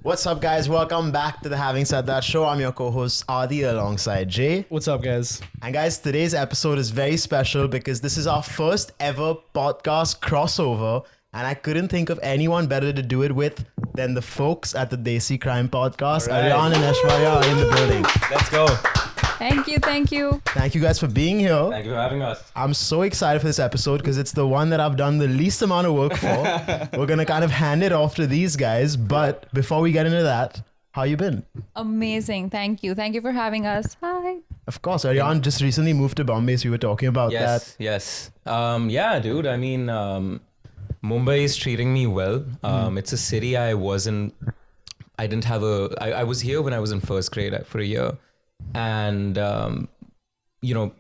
What's up, guys? Welcome back to the Having Said That show. I'm your co-host Adi alongside Jay. What's up, guys? And guys, today's episode is very special because this is our first ever podcast crossover, and I couldn't think of anyone better to do it with than the folks at the Desi Crime podcast. All right. Aryaan and Aishwarya are in the building. Let's go. Thank you. Thank you guys for being here. Thank you for having us. I'm so excited for this episode because it's the one that I've done the least amount of work for. We're going to kind of hand it off to these guys. But before we get into that, how you been? Amazing. Thank you. Thank you for having us. Hi. Of course, Aryaan just recently moved to Bombay, so we were talking about that. Yes. Yeah, dude. I mean, Mumbai is treating me well. It's a city I was here when I was in first grade for a year. And, you know,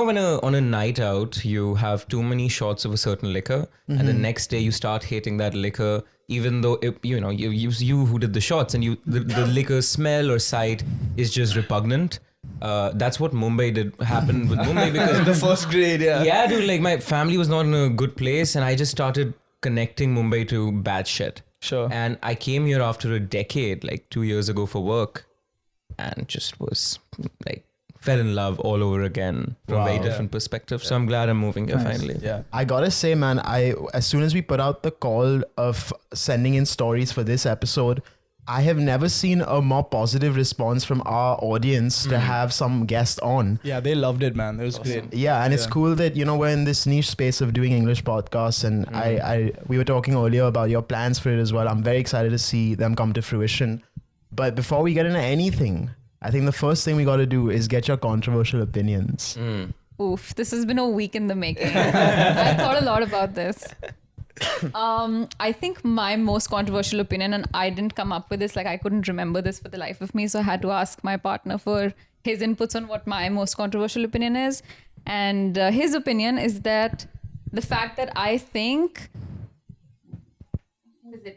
when on a night out, you have too many shots of a certain liquor and the next day you start hating that liquor, even though, you who did the shots and the liquor smell or sight is just repugnant. That's what happened with Mumbai because In the first grade, yeah. Yeah, dude, like my family was not in a good place and I just started connecting Mumbai to bad shit. Sure. And I came here after a decade, like 2 years ago for work, and just was like fell in love all over again from a very different perspective. So I'm glad I'm moving here finally. Yeah. I gotta say, man, as soon as we put out the call of sending in stories for this episode, I have never seen a more positive response from our audience to have some guest on. Yeah, they loved it, man. It was great. Yeah, and it's cool that, we're in this niche space of doing English podcasts, and we were talking earlier about your plans for it as well. I'm very excited to see them come to fruition. But before we get into anything, I think the first thing we got to do is get your controversial opinions. Oof. This has been a week in the making. I thought a lot about this. I think my most controversial opinion, and I didn't come up with this, like I couldn't remember this for the life of me. So I had to ask my partner for his inputs on what my most controversial opinion is. And his opinion is that the fact that I think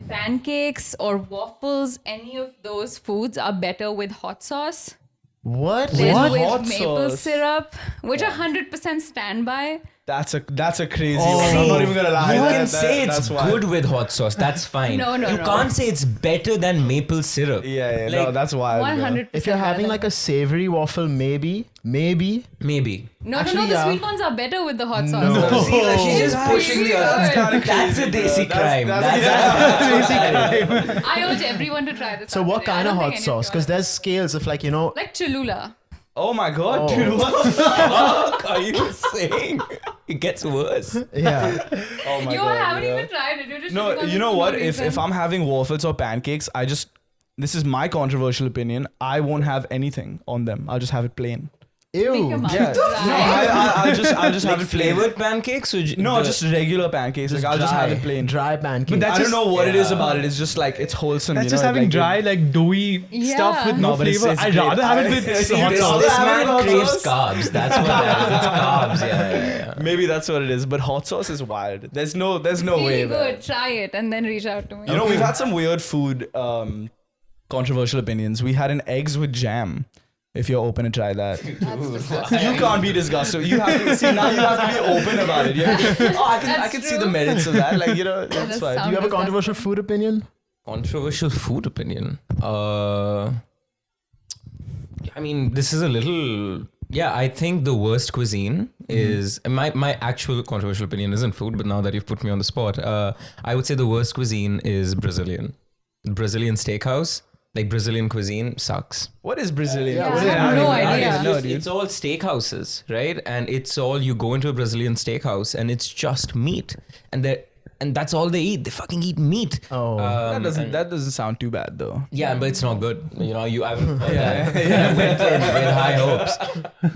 pancakes or waffles, any of those foods are better with hot sauce What? than with Hot maple sauce? syrup, which I 100% stand by. That's a crazy one. I'm not even gonna lie. You That- can that- say it's that's why. good with hot sauce. That's fine. No. You can't say it's better than maple syrup. Yeah, Like, no, that's wild. 100%. If you're having like a savory waffle, maybe. Maybe. No, Actually, the yeah. sweet ones are better with the hot sauce. No. See, like, she's just That's pushing the really other. good. That's a Desi crime. that's I urge everyone to try this. So out what today. I kind of don't hot think any sauce? you Because are. there's scales of like, Like Cholula. Oh my god, Oh. dude. What the What are you saying? It gets worse. yeah. Oh my You god. haven't yeah. even tried it. You're just No, shitting on you it know for what? no If reason. I'm having waffles or pancakes, this is my controversial opinion. I won't have anything on them. I'll just have it plain. Make your Ew. mouth Yeah. dry. I'll just Like have it plain. flavored pancakes? Or No, just regular pancakes. Like I'll just have it plain. Dry pancakes. But I that's don't know what it is yeah. about it. It's just like it's wholesome. That's you just know, having like, dry, like doughy Yeah. stuff with no, No, but it's flavor. I'd great. rather have it with See, hot this- sauce. this- This man having hot craves sauce? carbs. That's what that is. It's carbs. Yeah. Maybe that's what it is. But hot sauce is wild. There's no way. Really man. good. Try it and then reach out to me. You know, we've had some weird food controversial opinions. We had an eggs with jam. If you're open to try that. That's disgusting. You can't be disgusted. You have to see now. You have to be open about it. Yeah. Oh, I That's can see true. the merits of that. Like that's does fine. Do sound you have a disgusting. controversial food opinion? Controversial food opinion. I mean, this is a little. Yeah, I think the worst cuisine is my actual controversial opinion isn't food, but now that you've put me on the spot, I would say the worst cuisine is Brazilian. Brazilian steakhouse, like Brazilian cuisine, sucks. What is Brazilian? Yeah, What I is have no idea. I don't know, It's all steakhouses, right? And it's all you go into a Brazilian steakhouse and it's just meat, and that's all they eat. They fucking eat meat. Oh. That doesn't sound too bad though. Yeah, but it's not good. I haven't heard that. I went in with high hopes,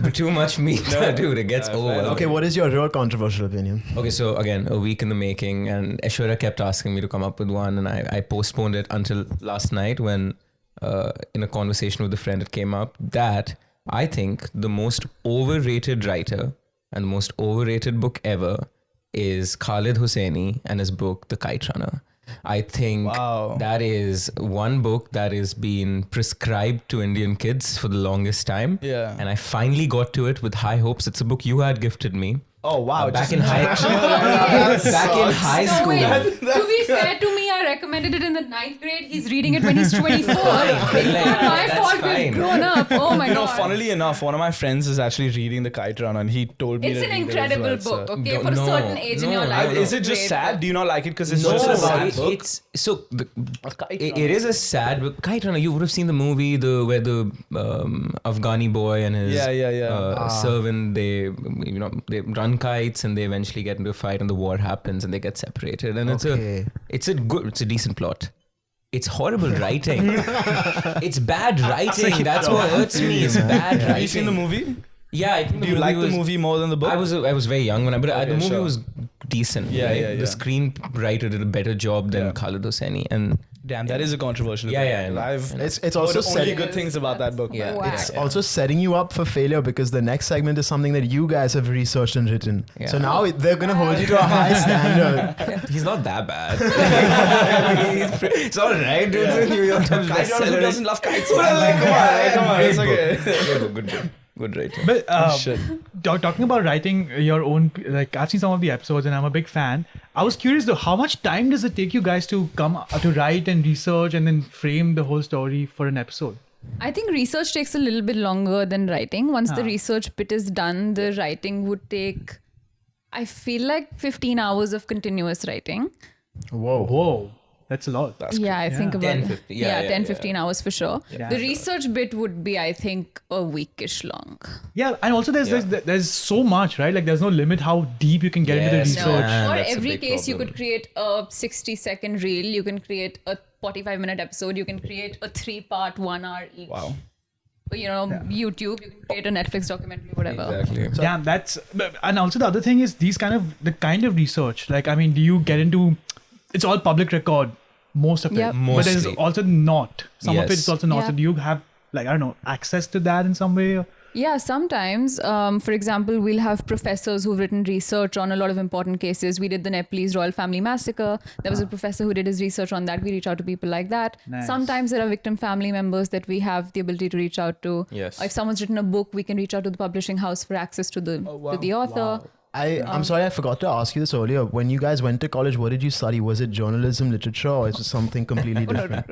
but too much meat, dude. It gets over. Okay, what is your real controversial opinion? Okay, so again, a week in the making, and Aishwarya kept asking me to come up with one, and I postponed it until last night when, in a conversation with a friend, it came up that I think the most overrated writer and the most overrated book ever is Khalid Hosseini and his book, The Kite Runner. I think Wow. that is one book that is being prescribed to Indian kids for the longest time. Yeah. And I finally got to it with high hopes. It's a book you had gifted me. Oh wow! Back just- in high That back in sucks. high No, school. wait. To be fair to me, I recommended it in the 9th grade. He's reading it when he's 24. It's not my that's fault. fine. We've grown up. Oh my You know, god. funnily enough, one of my friends is actually reading The Kite Runner, and he told me It's to an read incredible it as well, book. so- Okay, No, for a no, certain age in no, your no, life. no. Is it just Great sad? book. Do you not like it because it's No, just a it- sad book? it's so the, Kite it Runner. is a sad book. Kite Runner. You would have seen the movie, where the Afghani boy and his servant, they run kites and they eventually get into a fight and the war happens and they get separated, and Okay. it's a decent plot. It's horrible writing. It's bad writing. That's what hurts me. It's bad writing. Have you seen the movie? Yeah, I think Do you like the movie more than the book? I was very young when the Okay, movie sure. was decent. Yeah, right? yeah, yeah. The screenwriter did a better job than Yeah. Khaled Hosseini, and Damn, that is a controversial. Yeah, opinion. yeah, I know. I've It's also heard only setting, good things about that book. Yeah. Wow. it's also setting you up for failure because the next segment is something that you guys have researched and written. Yeah. So now they're gonna hold you to a high standard. he's not that bad. It's all right, dude. It's a New York Times Kite Runner, who bestseller. doesn't love kites? Man? Come on, it's okay. Good writing. But Shit. talking about writing your own, like I've seen some of the episodes and I'm a big fan. I was curious though, how much time does it take you guys to come to write and research and then frame the whole story for an episode? I think research takes a little bit longer than writing. Once the Ah. research bit is done, the writing would take, I feel like 15 hours of continuous writing. Whoa. Whoa, that's a lot. Yeah, I think about 10, 15. Yeah, 10, yeah. 15 hours for sure. Yeah. The research bit would be, I think, a weekish long. Yeah, and also there's so much, right? Like there's no limit how deep you can get into the Yes, research. No, Man, for that's a every big case, you problem. could create a 60-second reel. You can create a 45-minute episode. You can create a 3-part, 1 hour each. Wow. You know, YouTube. You can create a Netflix documentary, whatever. Exactly. Damn, and also the other thing is the kind of research. Like, I mean, do you get into? It's all public record, most of it. Yep. But there's Mostly. also not. Some of Yes. it's also not. Yeah. So do you have like I don't know access to that in some way? Yeah, sometimes. For example, we'll have professors who've written research on a lot of important cases. We did the Nepalese royal family massacre. There was a professor who did his research on that. We reach out to people like that. Nice. Sometimes there are victim family members that we have the ability to reach out to. Yes. If someone's written a book, we can reach out to the publishing house for access to the author. I'm sorry, I forgot to ask you this earlier. When you guys went to college, what did you study? Was it journalism, literature, or is it something completely different?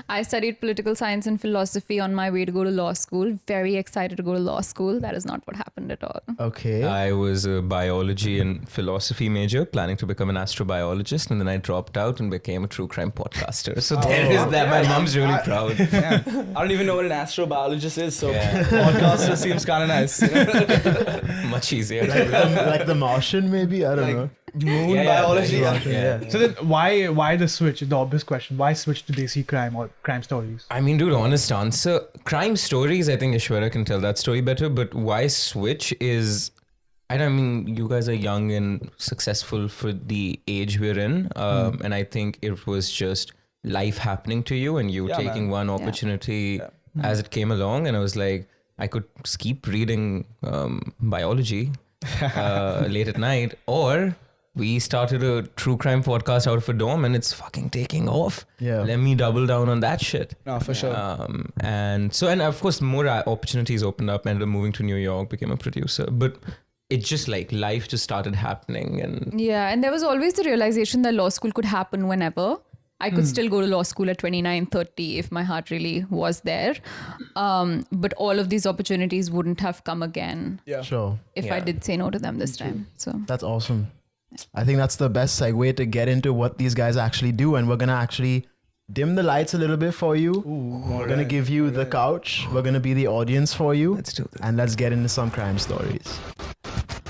I studied political science and philosophy on my way to go to law school. Very excited to go to law school. That is not what happened at all. Okay. I was a biology and philosophy major, planning to become an astrobiologist, and then I dropped out and became a true crime podcaster. So there is that. My mom's really proud. I don't even know what an astrobiologist is, so podcaster seems kind of nice. You know? Much easier. like the Martian, maybe? I don't know. Moon Yeah, biology. yeah. So then why the switch? The obvious question: why switch to Desi Crime or crime stories? I mean, dude, honest answer. Crime stories, I think Aishwarya can tell that story better, but why switch is... I mean, you guys are young and successful for the age we're in, and I think it was just life happening to you and you Yeah, taking one opportunity as it came along, and I was like, I could keep reading biology late at night, or we started a true crime podcast out of a dorm and it's fucking taking off. Yeah. Let me double down on that shit. No, for sure. And of course more opportunities opened up, ended up moving to New York, became a producer, but it just like life just started happening. And Yeah, and there was always the realization that law school could happen whenever. I could still go to law school at 29, 30 if my heart really was there. But all of these opportunities wouldn't have come again Yeah. Sure. if I Yeah. did say no to them this time. So That's awesome. I think that's the best segue to get into what these guys actually do. And we're going to actually dim the lights a little bit for you. We're going to give you the couch. We're going to be the audience for you. let's do this. And let's get into some crime stories.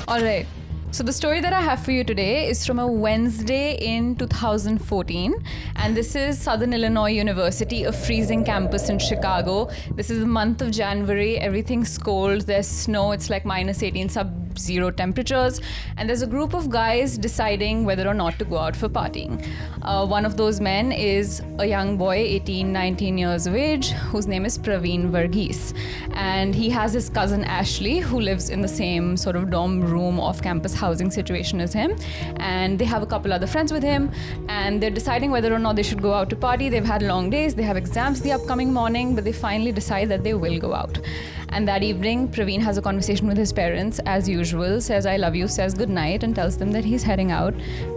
all right. So the story that I have for you today is from a Wednesday in 2014, and this is Southern Illinois University, a freezing campus in Chicago. This is the month of January. Everything's cold. There's snow. It's like minus 18 sub-zero temperatures, and there's a group of guys deciding whether or not to go out for partying. One of those men is a young boy, 18, 19 years of age, whose name is Praveen Varughese, and he has his cousin Ashley, who lives in the same sort of dorm room off-campus housing situation as him, and they have a couple other friends with him, and they're deciding whether or not they should go out to party. They've had long days, they have exams the upcoming morning, but they finally decide that they will go out. And that evening, Praveen has a conversation with his parents as usual, says I love you, says goodnight, and tells them that he's heading out.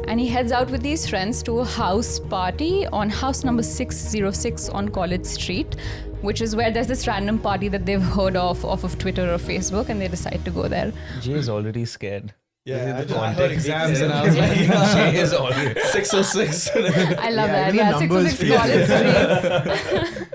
And he heads out with these friends to a house party on house number 606 on College Street, which is where there's this random party that they've heard of off of Twitter or Facebook, and they decide to go there. Jay is already scared. Yeah, I heard exams and I was like, Jay is already 606. I love that. even Yeah, the numbers 606 College Street.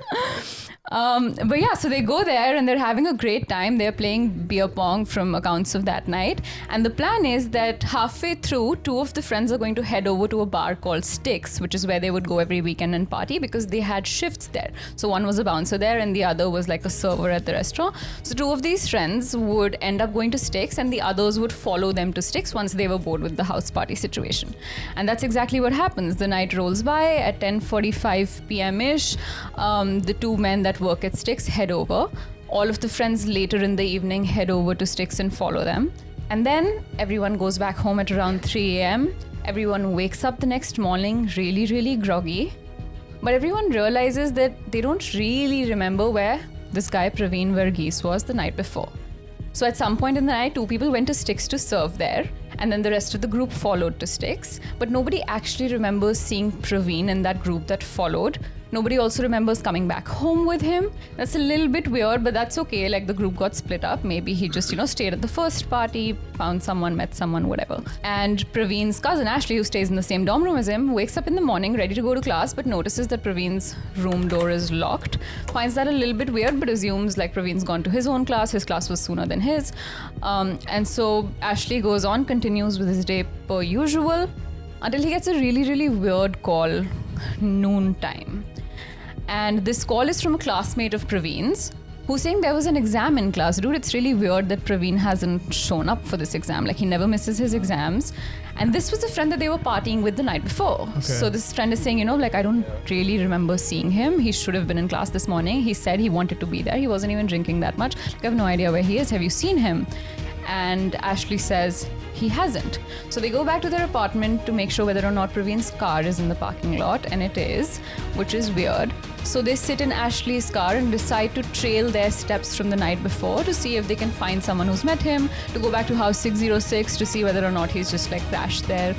But yeah, so they go there and they're having a great time. They're playing beer pong from accounts of that night. And the plan is that halfway through, two of the friends are going to head over to a bar called Sticks, which is where they would go every weekend and party because they had shifts there. So one was a bouncer there and the other was like a server at the restaurant. So two of these friends would end up going to Sticks and the others would follow them to Sticks once they were bored with the house party situation. And that's exactly what happens. The night rolls by at 10:45 p.m.-ish. The two men that work at Sticks head over. All of the friends later in the evening head over to Sticks and follow them. And then everyone goes back home at around 3 a.m. Everyone wakes up the next morning really, really groggy. But everyone realizes that they don't really remember where this guy Praveen Varughese was the night before. So at some point in the night, two people went to Sticks to serve there, and then the rest of the group followed to Sticks. But nobody actually remembers seeing Praveen in that group that followed. Nobody also remembers coming back home with him. That's a little bit weird, but that's okay. Like the group got split up. Maybe he just, stayed at the first party, found someone, met someone, whatever. And Praveen's cousin, Ashley, who stays in the same dorm room as him, wakes up in the morning ready to go to class, but notices that Praveen's room door is locked. Finds that a little bit weird, but assumes like Praveen's gone to his own class. His class was sooner than his. And so Ashley goes on, continues with his day per usual, until he gets a really, really weird call noon time. And this call is from a classmate of Praveen's who's saying there was an exam in class. Dude, it's really weird that Praveen hasn't shown up for this exam. Like, he never misses his exams. And this was a friend that they were partying with the night before. Okay. So this friend is saying, I don't really remember seeing him. He should have been in class this morning. He said he wanted to be there. He wasn't even drinking that much. Like, I have no idea where he is. Have you seen him? And Ashley says he hasn't. So they go back to their apartment to make sure whether or not Praveen's car is in the parking lot, and it is, which is weird. So they sit in Ashley's car and decide to trail their steps from the night before to see if they can find someone who's met him, to go back to house 606 to see whether or not he's just like crashed there.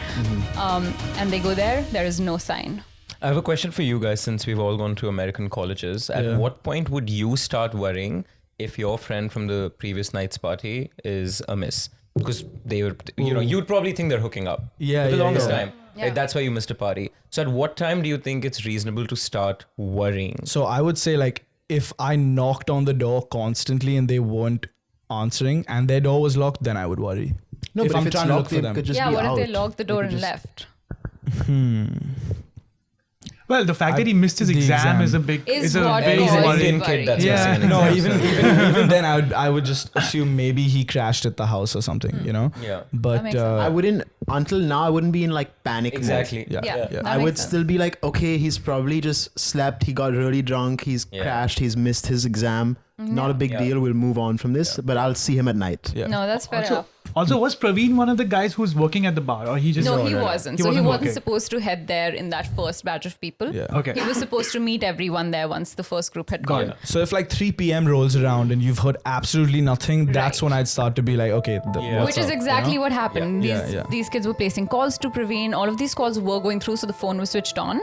And they go there is no sign. I have a question for you guys, since we've all gone to American colleges. At what point would you start worrying if your friend from the previous night's party is a miss? Because they were, you'd probably think they're hooking up. For the longest time. Yeah. Like, that's why you missed a party. So at what time do you think it's reasonable to start worrying? So I would say, like, if I knocked on the door constantly and they weren't answering and their door was locked, then I would worry. No, if but I'm if it's trying to look locked, for they them. could just Yeah, be what out. if they locked the door They could and just- left? Well, the fact that he missed his the exam is a exam big Is a what big causes He's an worry. Indian worry. kid, that's Yeah. missing an No, exam. even then, I would just assume maybe he crashed at the house or something, Yeah. But makes sense. I wouldn't, until now, I wouldn't be in like panic mode. Exactly. Yeah. That I makes would sense. still be like, okay, he's probably just slept, he got really drunk, he's crashed, he's missed his exam. Not a big deal, we'll move on from this, but I'll see him at night. yeah. No, that's fair enough. Also, was Praveen one of the guys who's working at the bar, or he just? No, he wasn't. He So he wasn't wasn't working. supposed to head there in that first batch of people. Yeah. Okay. He was supposed to meet everyone there once the first group had Got gone. it. So if like 3 p.m. rolls around and you've heard absolutely nothing, that's Right. when I'd start to be like, okay, what's Which is up, exactly what happened. Yeah. These Yeah. these kids were placing calls to Praveen. All of these calls were going through, so the phone was switched on,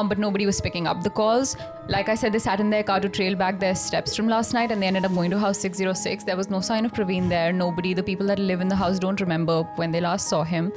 but nobody was picking up the calls. Like I said, they sat in their car to trail back their steps from last night, and they ended up going to house 606. There was no sign of Praveen there. Nobody, the people that live in the house don't remember when they last saw him.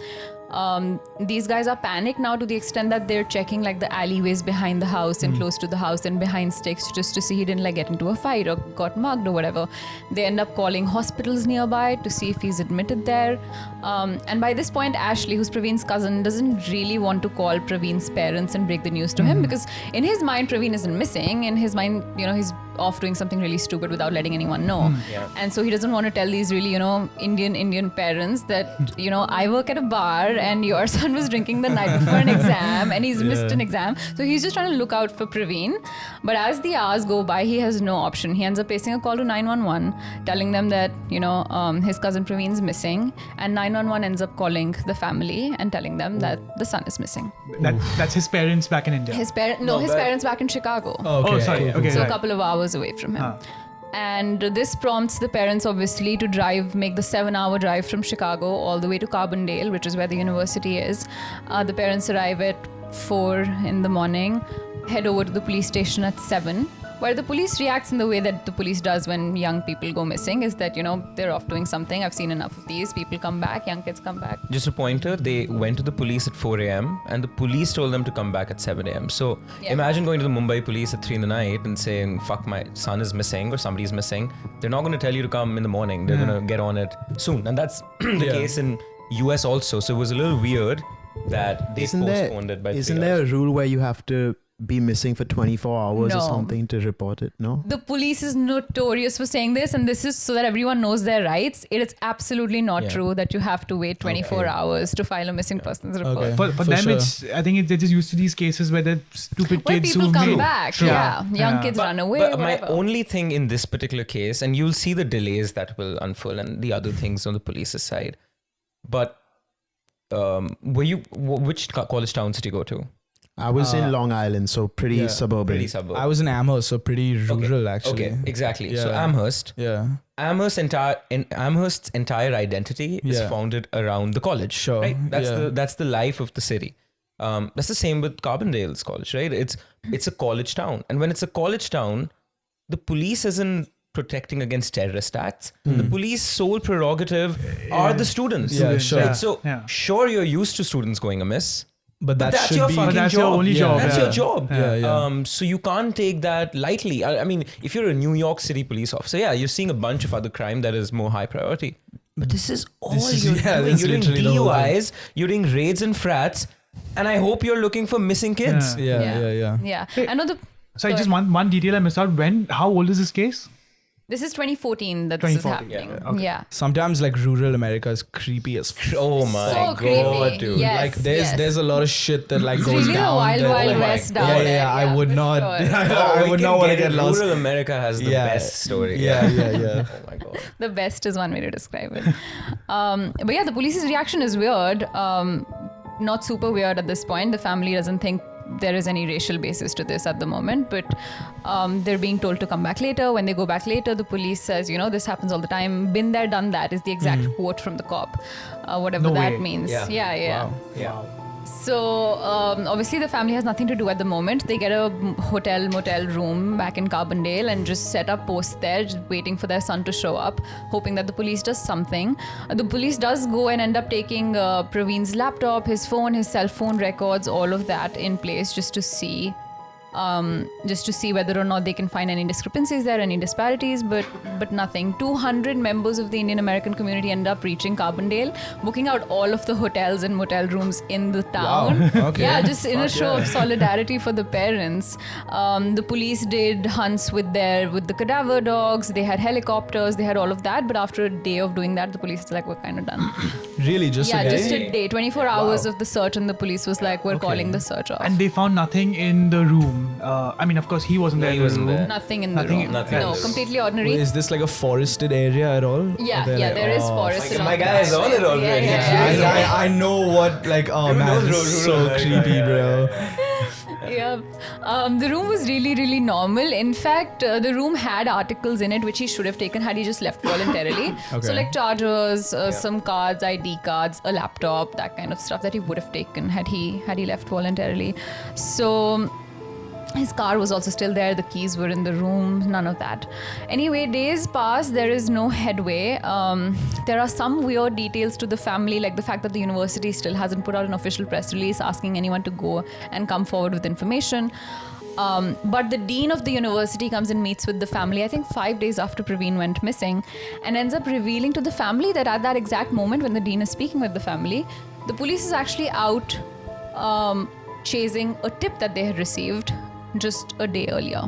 These guys are panicked now to the extent that they're checking like the alleyways behind the house and close to the house and behind Sticks just to see he didn't like get into a fight or got mugged or whatever. They end up calling hospitals nearby to see if he's admitted there. And by this point, Ashley, who's Praveen's cousin, doesn't really want to call Praveen's parents and break the news to him because in his mind, Praveen isn't missing. In his mind, he's off doing something really stupid without letting anyone know. And so he doesn't want to tell these really, Indian parents that, I work at a bar and your son was drinking the night before an exam and he's missed an exam. So he's just trying to look out for Praveen. But as the hours go by, he has no option. He ends up placing a call to 911, telling them that, his cousin Praveen's missing. And 911 ends up calling the family and telling them that the son is missing. That's his parents back in India. His parents back in Chicago. Oh, sorry. Okay, So a right. couple of hours away from him. And this prompts the parents, obviously, to make the 7-hour drive from Chicago all the way to Carbondale, which is where the university is. The parents arrive at 4 in the morning, head over to the police station at 7, where the police reacts in the way that the police does when young people go missing, is that, they're off doing something. I've seen enough of these. People come back, young kids come back. Just a pointer, they went to the police at 4 a.m. and the police told them to come back at 7 a.m. So imagine going to the Mumbai police at 3 in the night and saying, fuck, my son is missing or somebody's missing. They're not going to tell you to come in the morning. They're going to get on it soon. And that's the case in US also. So it was a little weird that they postponed it by 3 hours. Isn't there a rule where you have to be missing for 24 hours or something to report it? No? The police is notorious for saying this, and this is so that everyone knows their rights. It is absolutely not true that you have to wait 24 hours to file a missing persons report. Okay. For them, sure. I think they're just used to these cases where the stupid Where kids people who come may- back. True. Yeah. Young kids run away. But my whatever. only thing in this particular case, and you'll see the delays that will unfold and the other things on the police's side. But which college towns did you go to? I was in Long Island, so pretty suburban. Pretty suburb. I was in Amherst, so pretty rural actually. Okay, exactly. So Yeah. Amherst. Yeah. Amherst's entire identity is founded around the college. Sure. Right? That's the life of the city. That's the same with Carbondale's college, right? It's a college town. And when it's a college town, the police isn't protecting against terrorist acts. The police sole prerogative are the students. Yeah, sure. Right? So sure, you're used to students going amiss. But That's should your be fucking that's job. your only job. That's Yeah. your job. Yeah. So you can't take that lightly. I mean, if you're a New York City police officer, you're seeing a bunch of other crime that is more high priority. But this is all you're doing. this is You're doing literally the whole thing. DUIs, you're doing raids and frats, and I hope you're looking for missing kids. Yeah. Yeah. I know Sorry, just one detail I missed out. How old is this case? this is 2014 that this is 2014, happening. Yeah. Sometimes like rural America is creepy as fuck. Oh my So god, creepy. dude. Yes, Like there's a lot of shit that like It's goes really the down. wild, that, wild like, west down yeah, there. yeah, I would for not. sure. I would not want to get lost. Rural America has the best story. Yeah. Oh my god. The best is one way to describe it. But yeah, the police's reaction is weird. Not super weird at this point. The family doesn't think there is any racial basis to this at the moment, but they're being told to come back later. When they go back later, the police says, this happens all the time. Been there, done that is the exact quote from the cop, whatever No that way. means. Yeah. Yeah. Yeah. So obviously the family has nothing to do at the moment. They get a motel room back in Carbondale and just set up posts there, just waiting for their son to show up, hoping that the police does something. The police does go and end up taking Praveen's laptop, his phone, his cell phone records, all of that in place just to see whether or not they can find any discrepancies there, any disparities, but nothing. 200 members of the Indian American community end up reaching Carbondale, booking out all of the hotels and motel rooms in the town. Wow. Okay. Yeah, just in a show of solidarity for the parents. The police did hunts with the cadaver dogs. They had helicopters. They had all of that. But after a day of doing that, the police is like, we're kind of done. Really, just a day? Just a day. 24 hours of the search, and the police was like, we're calling the search off. And they found nothing in the room. I mean, of course, he wasn't there. he in the wasn't room. there. Nothing in the Nothing- room. nothing. No, completely ordinary. Is this like a forested area at all? Yeah, They're like, there is forest. along my the guy is on it back. already. Yeah. I know what Everyone man, knows this is rural so America, creepy, yeah, bro. The room was really, really normal. In fact, the room had articles in it which he should have taken had he just left voluntarily. Okay. So like chargers, some cards, ID cards, a laptop, that kind of stuff that he would have taken had he left voluntarily. So his car was also still there. The keys were in the room. None of that. Anyway, days pass. There is no headway. There are some weird details to the family, like the fact that the university still hasn't put out an official press release asking anyone to go and come forward with information. But the dean of the university comes and meets with the family, I think 5 days after Praveen went missing, and ends up revealing to the family that at that exact moment when the dean is speaking with the family, the police is actually out chasing a tip that they had received just a day earlier.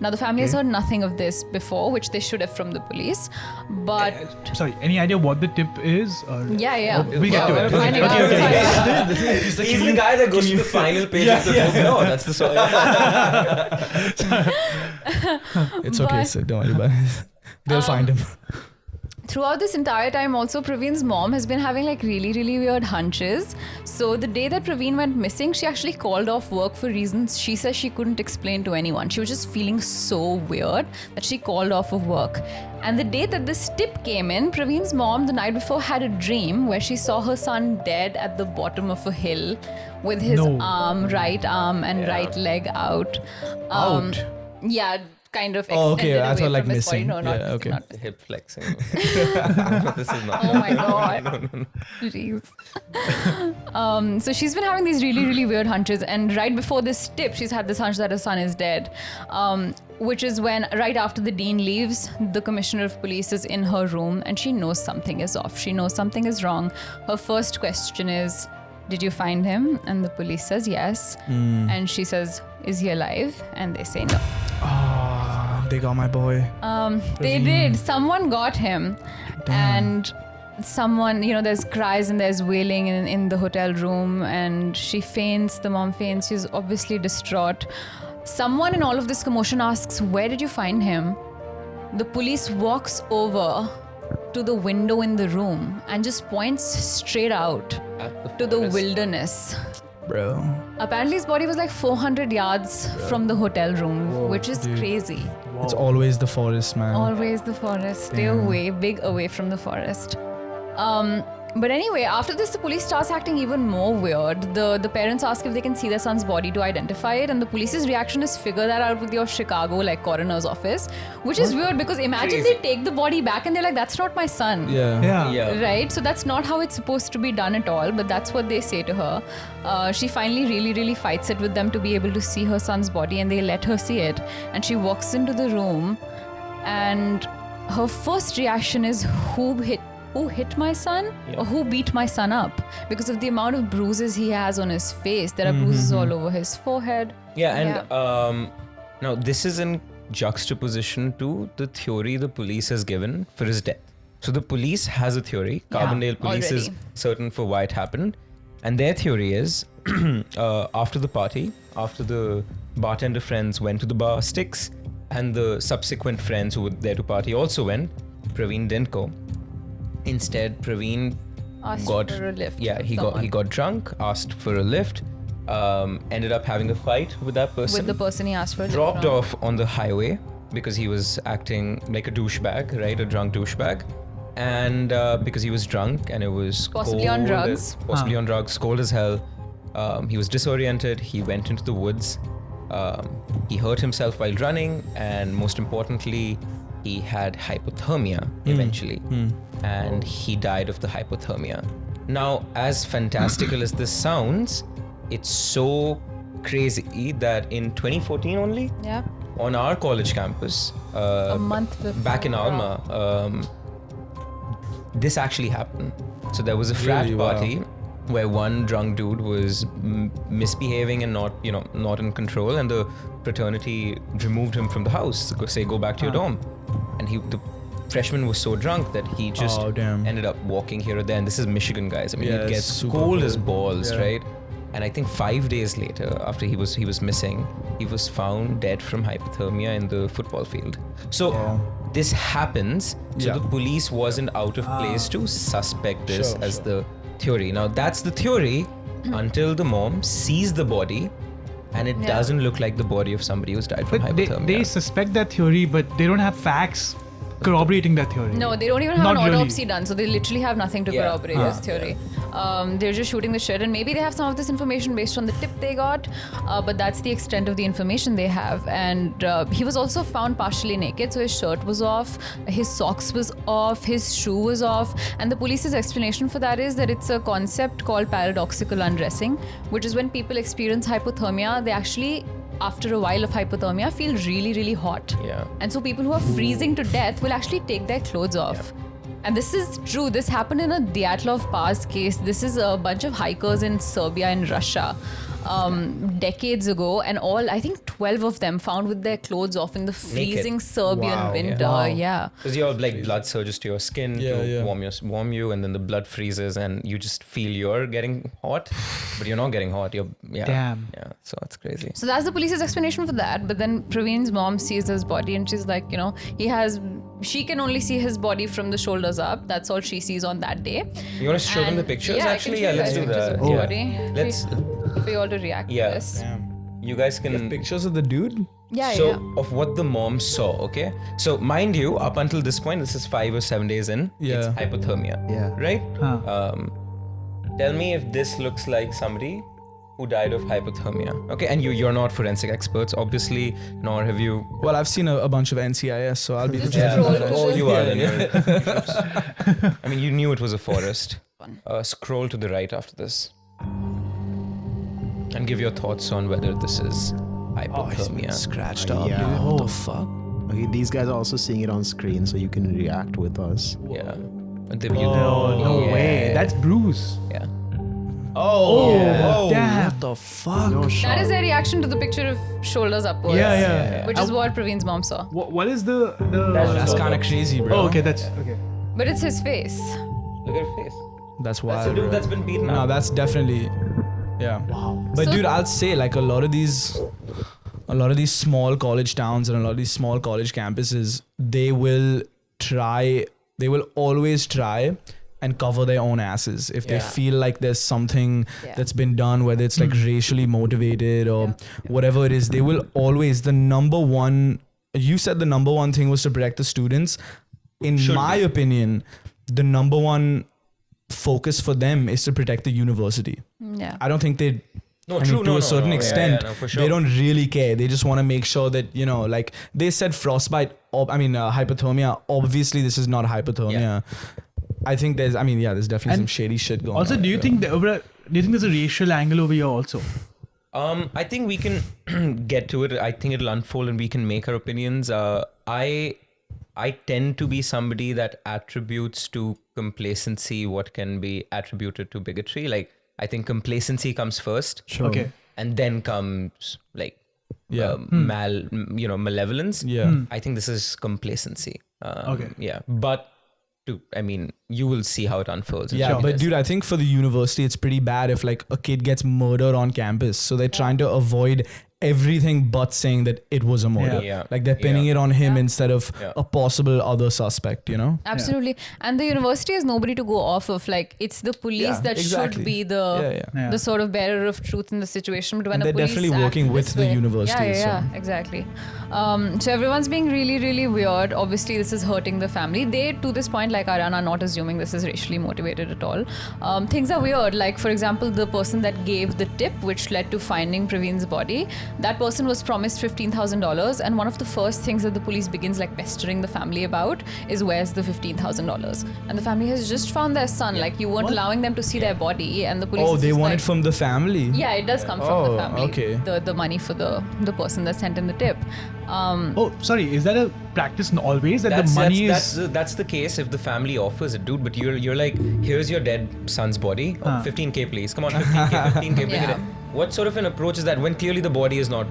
Now the family has heard nothing of this before, which they should have from the police, but Sorry, any idea what the tip is? Or yeah. We'll get to it. Finding out. He's the guy that goes to the final page of the book. No, that's the story. It's okay, But- Sid. Don't worry about it. They'll find him. throughout this entire time also, Praveen's mom has been having like really, really weird hunches. So the day that Praveen went missing, she actually called off work for reasons she says she couldn't explain to anyone. She was just feeling so weird that she called off of work. And the day that this tip came in, Praveen's mom the night before had a dream where she saw her son dead at the bottom of a hill with his right arm and right leg out. Out? Yeah, kind of Oh, okay. extended I thought away like from his body. missing. No, not Yeah, okay. not Hip flexing. This is not. Oh my god. Jeez. So she's been having these really, really weird hunches, and right before this tip, she's had this hunch that her son is dead. Which is when, right after the dean leaves, the commissioner of police is in her room and she knows something is off. She knows something is wrong. Her first question is, did you find him? And the police says yes. And she says, is he alive? And they say no. They got my boy. They did. Someone got him. And someone, there's cries and there's wailing in the hotel room, and she faints. The mom faints. She's obviously distraught. Someone in all of this commotion asks, where did you find him? The police walks over to the window in the room and just points straight out to the wilderness. Bro. Apparently his body was like 400 yards from the hotel room, which is crazy. It's always the forest, man. Always the forest. Stay away, big away from the forest. But anyway, after this, the police starts acting even more weird. The parents ask if they can see their son's body to identify it, and the police's reaction is figure that out with your Chicago coroner's office, which is weird because imagine they take the body back and they're like, that's not my son. Yeah. Right? So that's not how it's supposed to be done at all, but that's what they say to her. She finally really, really fights it with them to be able to see her son's body, and they let her see it. And she walks into the room, and her first reaction is, who hit my son? Or who beat my son up? Because of the amount of bruises he has on his face. There are bruises all over his forehead. Now this is in juxtaposition to the theory the police has given for his death. So the police has a theory. Carbondale police is certain for why it happened. And their theory is, after the party, after the bartender friends went to the bar Sticks, and the subsequent friends who were there to party also went, Praveen didn't go. Instead, Praveen Asked got for a lift. he got drunk, asked for a lift, ended up having a fight with that person. With the person he asked for a lift Dropped from. off on the highway because he was acting like a douchebag, right? A drunk douchebag. And because he was drunk and it was Possibly cold on drugs. Possibly on drugs, cold as hell. He was disoriented. He went into the woods. He hurt himself while running, and most importantly, he had hypothermia eventually, and he died of the hypothermia. Now, as fantastical as this sounds, it's so crazy that in 2014 only, Yeah. on our college campus, A month before. back in Alma, this actually happened. So there was a frat Really? Wow. party where one drunk dude was misbehaving and not in control, and the fraternity removed him from the house. Go back to your dorm. And the freshman was so drunk that he just ended up walking here or there. And this is Michigan, guys. I mean, Yeah, it it's gets super cold as cold. balls, Yeah. right? And I think 5 days later, after he was missing, he was found dead from hypothermia in the football field. So this happens. So the police wasn't out of place to suspect this as the theory. Now that's the theory until the mom sees the body, and it doesn't look like the body of somebody who's died from But hypothermia. they suspect that theory, but they don't have facts corroborating that theory. No, they don't even have Not an really. autopsy done, so they literally have nothing to corroborate this theory. They're just shooting the shit, and maybe they have some of this information based on the tip they got, but that's the extent of the information they have. And he was also found partially naked, so his shirt was off, his socks was off, his shoe was off, and the police's explanation for that is that it's a concept called paradoxical undressing, which is when people experience hypothermia, they actually, after a while of hypothermia, feel really, really hot. Yeah. And so people who are freezing to death will actually take their clothes off. And this is true. This happened in a Dyatlov Pass case. This is a bunch of hikers in Serbia and Russia decades ago. And I think 12 of them found with their clothes off in the freezing Serbian winter. Yeah. Because your blood surges to your skin to warm you, and then the blood freezes, and you just feel you're getting hot, but you're not getting hot. Damn. Yeah, so it's crazy. So that's the police's explanation for that. But then Praveen's mom sees his body and she's like, he has she can only see his body from the shoulders up. That's all she sees on that day. You want to show them the pictures? Yeah, Actually, yeah, let's do that. Oh. Yeah. Let's. For you all to react Yeah. to this. You guys can. Pictures of the dude? Yeah, So yeah. of what the mom saw, okay? So mind you, up until this point, this is 5 or 7 days in. Yeah. It's hypothermia. Yeah. Right? Huh. Tell me if this looks like somebody who died of hypothermia. Okay, and you're not forensic experts, obviously, nor have you. Well, I've seen a bunch of NCIS, so I'll be the Just judge. scroll to Oh, the- you are Yeah, then. I mean, you knew it was a forest. Scroll to the right after this. And give your thoughts on whether this is hypothermia. Scratched up, up, yeah. dude. Oh. What the fuck? Okay, these guys are also seeing it on screen, so you can react with us. Yeah. But the, No yeah. way. That's Bruce. Yeah. Oh, Yeah. Damn. what the fuck? No shot. That is their reaction to the picture of shoulders upwards. Yeah. Which is what Praveen's mom saw. What is the? That's kind of crazy, bro. Oh, okay. That's okay. But it's his face. Look at her face. That's That's wild. the dude bro. that's been beaten No, up. that's definitely, yeah. Wow. But So- dude, I'll say like a lot of these small college towns and a lot of these small college campuses, they will always try and cover their own asses if they Yeah. feel like there's something Yeah. that's been done, whether it's like racially motivated or whatever it is. They will always, you said the number one thing was to protect the students. In my opinion, the number one focus for them is to protect the university. Yeah. I don't think they, No, I true. mean, to no, a no, certain no. extent, Yeah, no, for sure. they don't really care. They just want to make sure that, like they said frostbite, hypothermia. Obviously, this is not hypothermia. Yeah. I think there's definitely some And shady shit going on. Also, do you think there's a racial angle over here also? I think we can get to it. I think it'll unfold and we can make our opinions. I tend to be somebody that attributes to complacency what can be attributed to bigotry. Like, I think complacency comes first. Sure. Okay. And then comes like Yeah. malevolence. Yeah. I think this is complacency. Okay. Yeah, but you will see how it unfolds. Yeah, Sure. but dude, I think for the university, it's pretty bad if like a kid gets murdered on campus. So they're trying to avoid everything but saying that it was a murder. Yeah. Like they're pinning Yeah. it on him Yeah. instead of Yeah. a possible other suspect, Absolutely. And the university has nobody to go off of. Like, it's the police Yeah, that exactly. should be Yeah. Yeah. the sort of bearer of truth in the situation. But when And the they're police definitely act working with this the way- university, Yeah, exactly. So everyone's being really, really weird. Obviously, this is hurting the family. They, to this point, like Aryaan, are not assuming this is racially motivated at all. Things are weird. Like, for example, the person that gave the tip, which led to finding Praveen's body, that person was promised $15,000, and one of the first things that the police begins like pestering the family about is where's the $15,000, and the family has just found their son. Like, you weren't allowing them to see their body, and the police. Oh, is they just want like, it from the family? Yeah, it does come from Oh, the family. okay. The money for the person that sent in the tip. Oh, sorry. Is that a practice always that That's, the money that's, is? that's the case if the family offers it, dude. But you're like, here's your dead son's body. Oh, Huh. 15K, please. Come on, 15K, bring Yeah. it in. What sort of an approach is that when clearly the body is not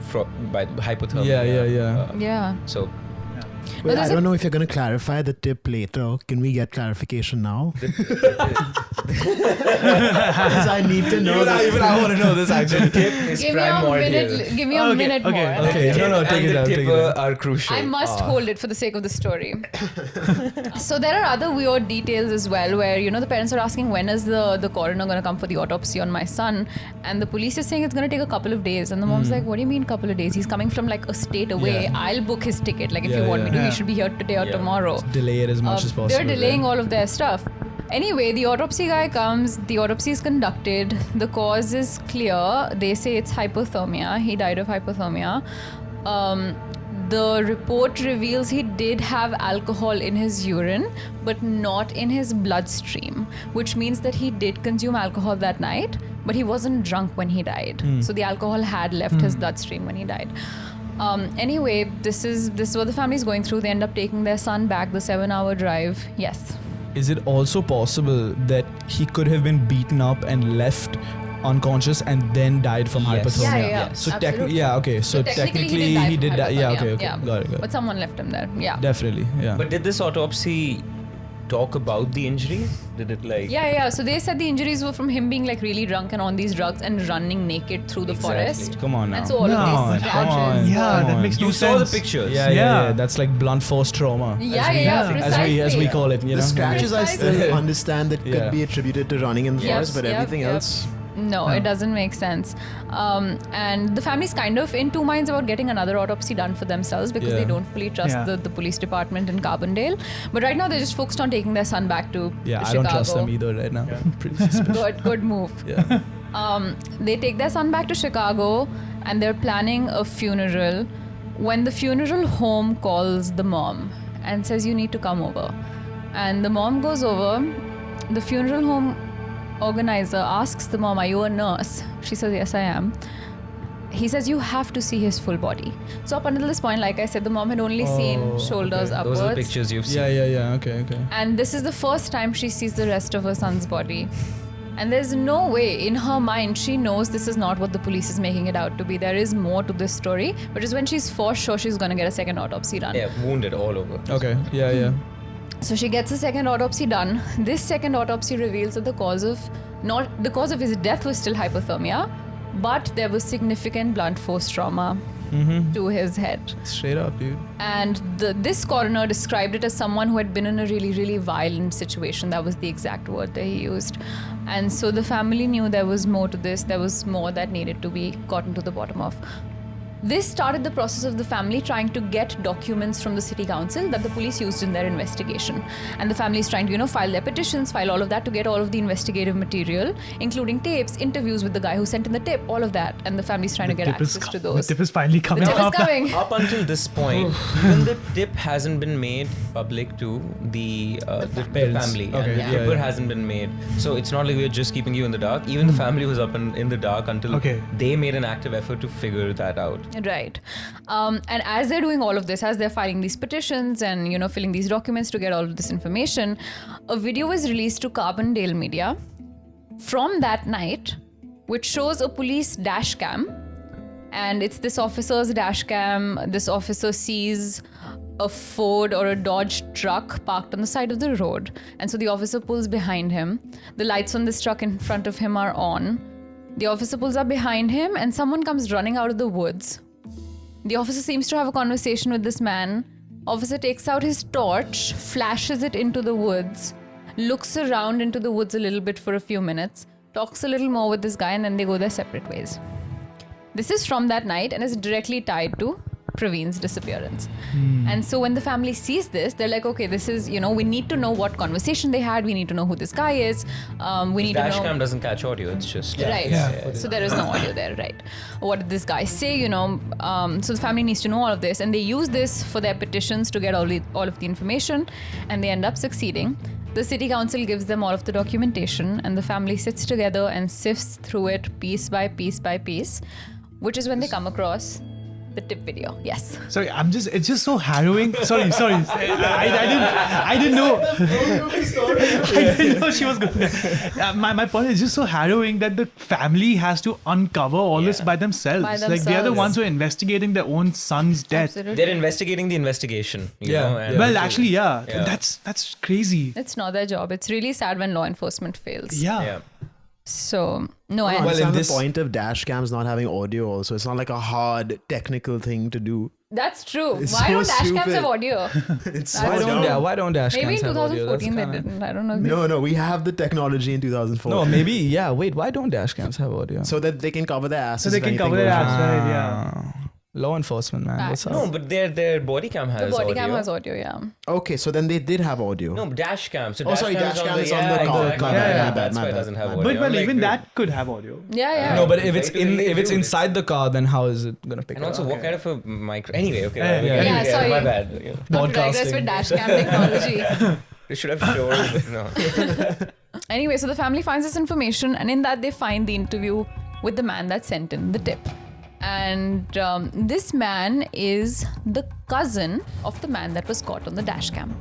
by hypothermia? Yeah. Yeah. So Well, there's I a- don't know if you're going to clarify the tip later. Can we get clarification now? Because I need to know. Even I want to know this actually. tip is Give me a primordial. minute. Give me a Okay, minute okay, more. Okay, no, take and it the out, take it tipper out. are crucial. I must hold it for the sake of the story. So there are other weird details as well, where the parents are asking when is the coroner going to come for the autopsy on my son, and the police is saying it's going to take a couple of days, and the mom's like, what do you mean couple of days? He's coming from like a state away. Yeah. I'll book his ticket. Like, if Yeah, you want me to, yeah. he should be here today or Yeah. tomorrow. Delay it as much as possible. They're delaying right? all of their stuff. Anyway, the autopsy guy comes, the autopsy is conducted, the cause is clear. They say it's hypothermia. He died of hypothermia. The report reveals he did have alcohol in his urine, but not in his bloodstream, which means that he did consume alcohol that night, but he wasn't drunk when he died. So the alcohol had left his bloodstream when he died. Anyway, this is what the family is going through. They end up taking their son back, the 7-hour drive. Yes. Is it also possible that he could have been beaten up and left unconscious and then died from Yes. hypothermia? Yeah. So Absolutely. okay. So technically die he from did die. Yeah, hypothermia. okay. Got it. But someone left him there. Yeah. Definitely, yeah. But did this autopsy talk about the injuries? Did it like? Yeah. So they said the injuries were from him being like really drunk and on these drugs and running naked through the forest. Come on now. And so all No, of these come on. scratches. Yeah, that makes no You sense. saw the pictures. Yeah. That's like blunt force trauma. Yeah, precisely. As we call it, you The know. scratches I still Precisely. understand that Yeah. could be attributed to running in the forest, but everything else. No, it doesn't make sense. And the family's kind of in two minds about getting another autopsy done for themselves because they don't fully trust the police department in Carbondale. But right now they're just focused on taking their son back to Yeah, I Chicago. don't trust them either right now. Pretty suspicious. Good move. Yeah. They take their son back to Chicago and they're planning a funeral when the funeral home calls the mom and says, you need to come over. And the mom goes over. The funeral home organizer asks the mom, are you a nurse? She says, yes, I am. He says, you have to see his full body. So up until this point, like I said, the mom had only seen shoulders upwards. Those are the pictures you've seen. Yeah. Okay. And this is the first time she sees the rest of her son's body. And there's no way in her mind, she knows this is not what the police is making it out to be. There is more to this story, which is when she's for sure she's going to get a second autopsy done. Yeah, wounded all over. Okay. Yeah. So she gets a second autopsy done. This second autopsy reveals that the cause of his death was still hypothermia, but there was significant blunt force trauma to his head. Straight up, dude. And this coroner described it as someone who had been in a really, really violent situation. That was the exact word that he used. And so the family knew there was more to this. There was more that needed to be gotten to the bottom of. This started the process of the family trying to get documents from the city council that the police used in their investigation. And the family is trying to, file their petitions, file all of that to get all of the investigative material, including tapes, interviews with the guy who sent in the tip, all of that. And the family's trying to get access to those. The tip is finally coming The tip is up. coming. Up until this point, even the tip hasn't been made public to the parents. family. Okay, And the yeah, tipper yeah. hasn't been made. So it's not like we're just keeping you in the dark. Even the family was up in the dark until they made an active effort to figure that out. Right. And as they're doing all of this, as they're filing these petitions and, filling these documents to get all of this information, a video was released to Carbondale media from that night, which shows a police dash cam. And it's this officer's dash cam. This officer sees a Ford or a Dodge truck parked on the side of the road. And so the officer pulls behind him. The lights on this truck in front of him are on. The officer pulls up behind him and someone comes running out of the woods. The officer seems to have a conversation with this man. Officer takes out his torch, flashes it into the woods, looks around into the woods a little bit for a few minutes, talks a little more with this guy, and then they go their separate ways. This is from that night and is directly tied to Praveen's disappearance. And so when the family sees this, they're like, okay, this is, we need to know what conversation they had. We need to know who this guy is. We need to know. Dashcam doesn't catch audio. It's just Right. So there is no audio there, right? What did this guy say? So the family needs to know all of this, and they use this for their petitions to get all of the information, and they end up succeeding. The city council gives them all of the documentation, and the family sits together and sifts through it piece by piece by piece, which is when they come across the tip video. Yes. Sorry, it's just so harrowing. Sorry. I didn't know. I didn't know she was going there. My point is just so harrowing that the family has to uncover all this by themselves. Like they are the ones who are investigating their own son's death. Absolutely. They're investigating the investigation. You Yeah. know, and Well, actually, that's crazy. It's not their job. It's really sad when law enforcement fails. Yeah. So, no, I I Well, understand in the this- point of dash cams not having audio also. It's not like a hard technical thing to do. That's true. It's Why so don't dash cams stupid. have audio? It's Why so don't- dumb. Why don't dash Maybe in cams have audio? 2014 they That's kinda- didn't. I don't know. No, we have the technology in 2004. No, maybe, yeah. Wait, why don't dash cams have audio? So that they can cover their asses. So they if can anything cover their goes ass, wrong. right? Yeah. Law enforcement, man. What's up? No, but their body cam has The body audio. cam has audio, yeah. Okay, so then they did have audio. No, dash cam. So Oh, sorry, dash cam is on the car. exactly. My bad, Yeah, my bad, that's my why it bad, doesn't have my audio. bad. But I'm like, even that could have audio. Yeah. No, but if it's Very clearly if it's do it. inside the car, then how is it gonna pick And it also, up? what kind of a micro? Anyway, okay. Yeah, sorry. My bad. Yeah. Not to digress with dash cam technology. They should have shown. No. Anyway, so the family finds this information, and in that they find the interview with the man that sent in the tip. And this man is the cousin of the man that was caught on the dash cam.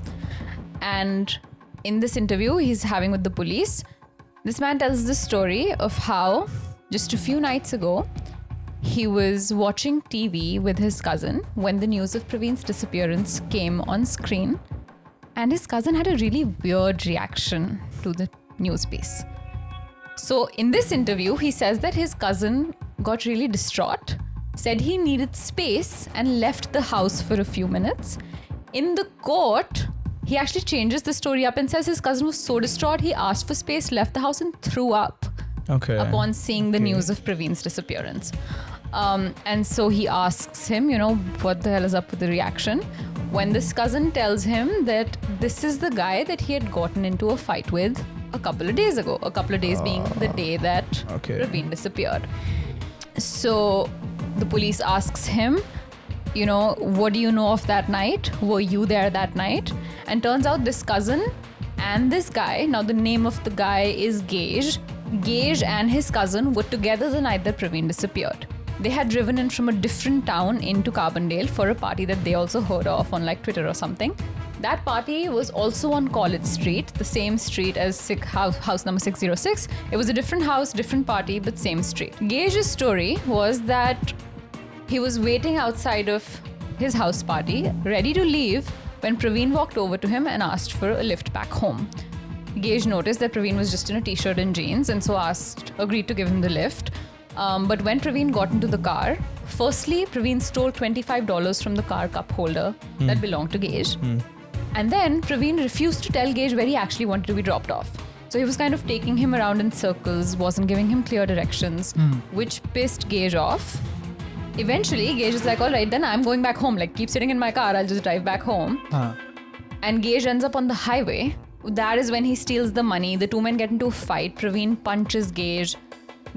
And in this interview he's having with the police, this man tells the story of how just a few nights ago he was watching TV with his cousin when the news of Praveen's disappearance came on screen. and his cousin had a really weird reaction to the news piece. So in this interview, he says that his cousin got really distraught, said he needed space and left the house for a few minutes. In the court, he actually changes the story up and says his cousin was so distraught, he asked for space, left the house and threw up upon seeing the news of Praveen's disappearance. And so he asks him, what the hell is up with the reaction? When this cousin tells him that this is the guy that he had gotten into a fight with a couple of days ago, a couple of days being the day that Praveen disappeared. So the police asks him, what do you know of that night? Were you there that night? And turns out this cousin and this guy, now the name of the guy is Gage. Gage and his cousin were together the night that Praveen disappeared. They had driven in from a different town into Carbondale for a party that they also heard of on Twitter or something. That party was also on College Street, the same street as house number 606. It was a different house, different party, but same street. Gage's story was that he was waiting outside of his house party, ready to leave, when Praveen walked over to him and asked for a lift back home. Gage noticed that Praveen was just in a t-shirt and jeans, and so agreed to give him the lift. But when Praveen got into the car, firstly, Praveen stole $25 from the car cup holder that belonged to Gage. And then Praveen refused to tell Gage where he actually wanted to be dropped off. So he was kind of taking him around in circles, wasn't giving him clear directions, which pissed Gage off. Eventually, Gage is like, all right, then I'm going back home. Keep sitting in my car, I'll just drive back home. And Gage ends up on the highway. That is when he steals the money. The two men get into a fight. Praveen punches Gage.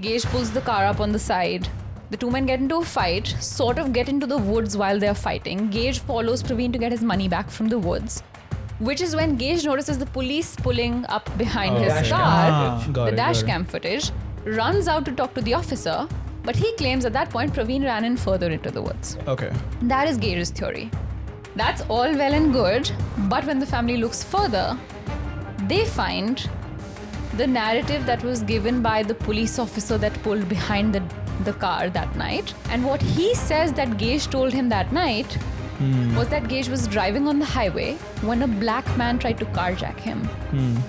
Gage pulls the car up on the side. The two men get into a fight, sort of get into the woods while they're fighting. Gage follows Praveen to get his money back from the woods, which is when Gage notices the police pulling up behind his car, the dash cam footage, runs out to talk to the officer, but he claims at that point Praveen ran in further into the woods. Okay. That is Gage's theory. That's all well and good, but when the family looks further, they find the narrative that was given by the police officer that pulled behind the car that night. And what he says that Gage told him that night was that Gage was driving on the highway when a black man tried to carjack him.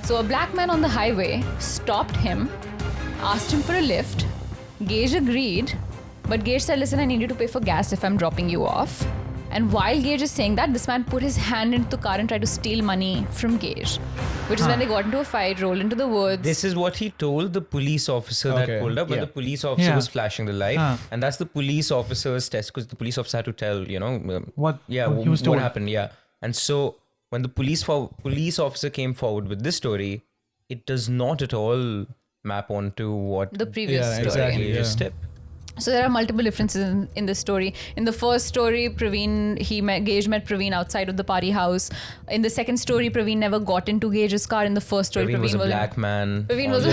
So a black man on the highway stopped him, asked him for a lift. Gage agreed, but Gage said, listen, I need you to pay for gas if I'm dropping you off. And while Gage is saying that, this man put his hand into the car and tried to steal money from Gage, which is when they got into a fight, rolled into the woods. This is what he told the police officer that pulled up, but the police officer was flashing the light. And that's the police officer's test, because the police officer had to tell, what happened. Yeah. And so when the police officer came forward with this story, it does not at all map onto what the previous story. Exactly. Gage's tip. So there are multiple differences in this story. In the first story, Gage met Praveen outside of the party house. In the second story, Praveen never got into Gage's car. In the first story, Praveen was a black man. Praveen was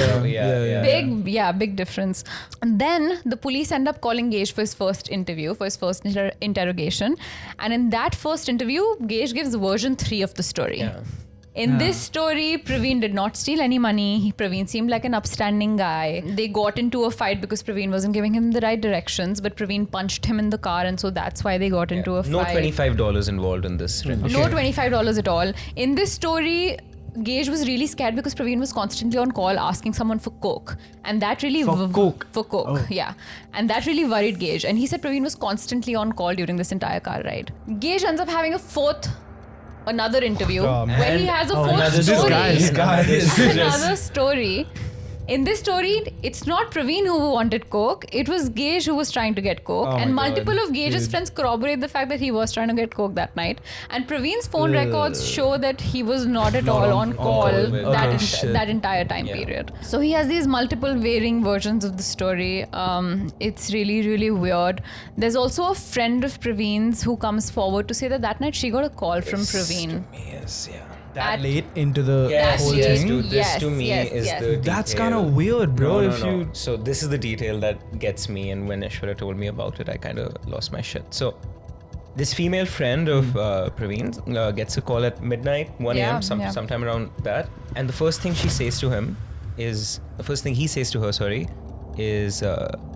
big difference. And then the police end up calling Gage for his first interview, for his first interrogation. And in that first interview, Gage gives version 3 of the story. Yeah. In this story, Praveen did not steal any money. Praveen seemed like an upstanding guy. They got into a fight because Praveen wasn't giving him the right directions, but Praveen punched him in the car, and so that's why they got into a fight. No $25 involved in this. No $25 at all. In this story, Gage was really scared because Praveen was constantly on call asking someone for coke. And that really... For coke? For coke, yeah. And that really worried Gage. And he said Praveen was constantly on call during this entire car ride. Gage ends up having another interview where he has a fourth story. Another story. In this story, it's not Praveen who wanted coke. It was Gage who was trying to get coke. And multiple of Gage's friends corroborate the fact that he was trying to get coke that night. And Praveen's phone records show that he was not at all on call that entire time period. So he has these multiple varying versions of the story. It's really, really weird. There's also a friend of Praveen's who comes forward to say that night she got a call from Praveen. That late into the whole thing. This to me is the detail. That's kind of weird, bro. No. So this is the detail that gets me, and when Aishwarya told me about it, I kind of lost my shit. So this female friend of Praveen's gets a call at midnight, 1 a.m., sometime around that, and the first thing he says to her, is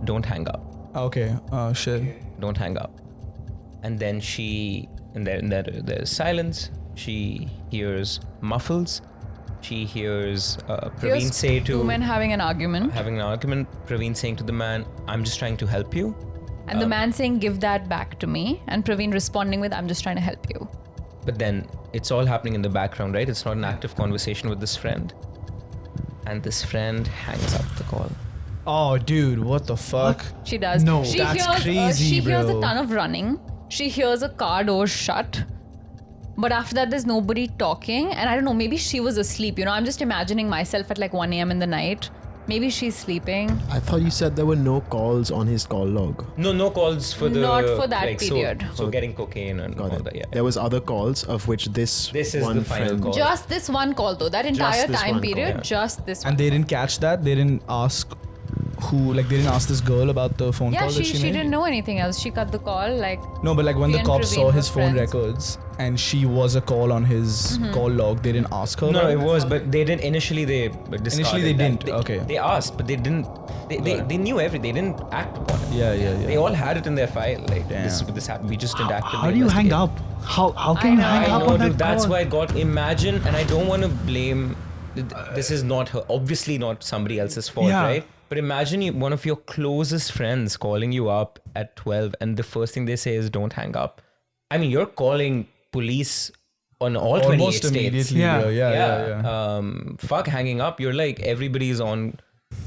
don't hang up. Okay. Shit. Don't hang up. And then there's silence. she hears muffles. She hears Praveen Here's say to... two men having an argument. Praveen saying to the man, I'm just trying to help you. And the man saying, give that back to me. And Praveen responding with, I'm just trying to help you. But then it's all happening in the background, right? It's not an active conversation with this friend. And this friend hangs up the call. Oh, dude, what the fuck? She does. No. She That's hears, crazy, she hears a bro. ton of running. She hears a car door shut. But after that, there's nobody talking. And I don't know, maybe she was asleep. You know, I'm just imagining myself at like 1 a.m. in the night. Maybe she's sleeping. I thought you said there were no calls on his call log. No calls for the... Not for that like, period. So getting cocaine and Got all it. that, yeah. There was other calls of which this This is one the final friend. call. Just this one call though. That entire this time one call, period, yeah. just this one. And they didn't catch that? They didn't ask who, like, they didn't ask this girl about the phone Yeah, call that she she made? didn't know anything else. She cut the call like... No, but like when She the and cops Praveen saw were his phone friends. records and she was a call on his call log, they didn't ask her? No, about it was, but they didn't. Initially, they discarded Initially, they that. didn't, okay. They asked, but they didn't. They knew everything. They didn't act upon it. Yeah. They all had it in their file. Like this happened. We just didn't actively How do you hang investigate. up? How can you hang I up know, on that dude. That's call? why I got. Imagine, and I don't want to blame. This is not her. Obviously, not somebody else's fault, Yeah. right? But imagine one of your closest friends calling you up at 12, and the first thing they say is, "Don't hang up." I mean, you're calling police on all 28 Almost states. immediately, Yeah. bro. Yeah. Fuck hanging up. You're like, everybody's on.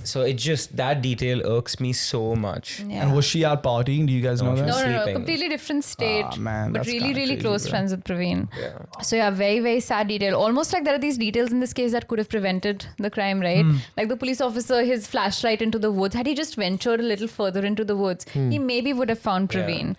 So it just, that detail irks me so much. Yeah. And was she out partying? Do you guys know No, that? No, sleeping. completely different state. Ah, man, but that's really, kinda really crazy, close bro. friends with Praveen. Yeah. So yeah, very, very sad detail. Almost like there are these details in this case that could have prevented the crime, right? Like the police officer, his flashlight into the woods. Had he just ventured a little further into the woods, he maybe would have found Praveen.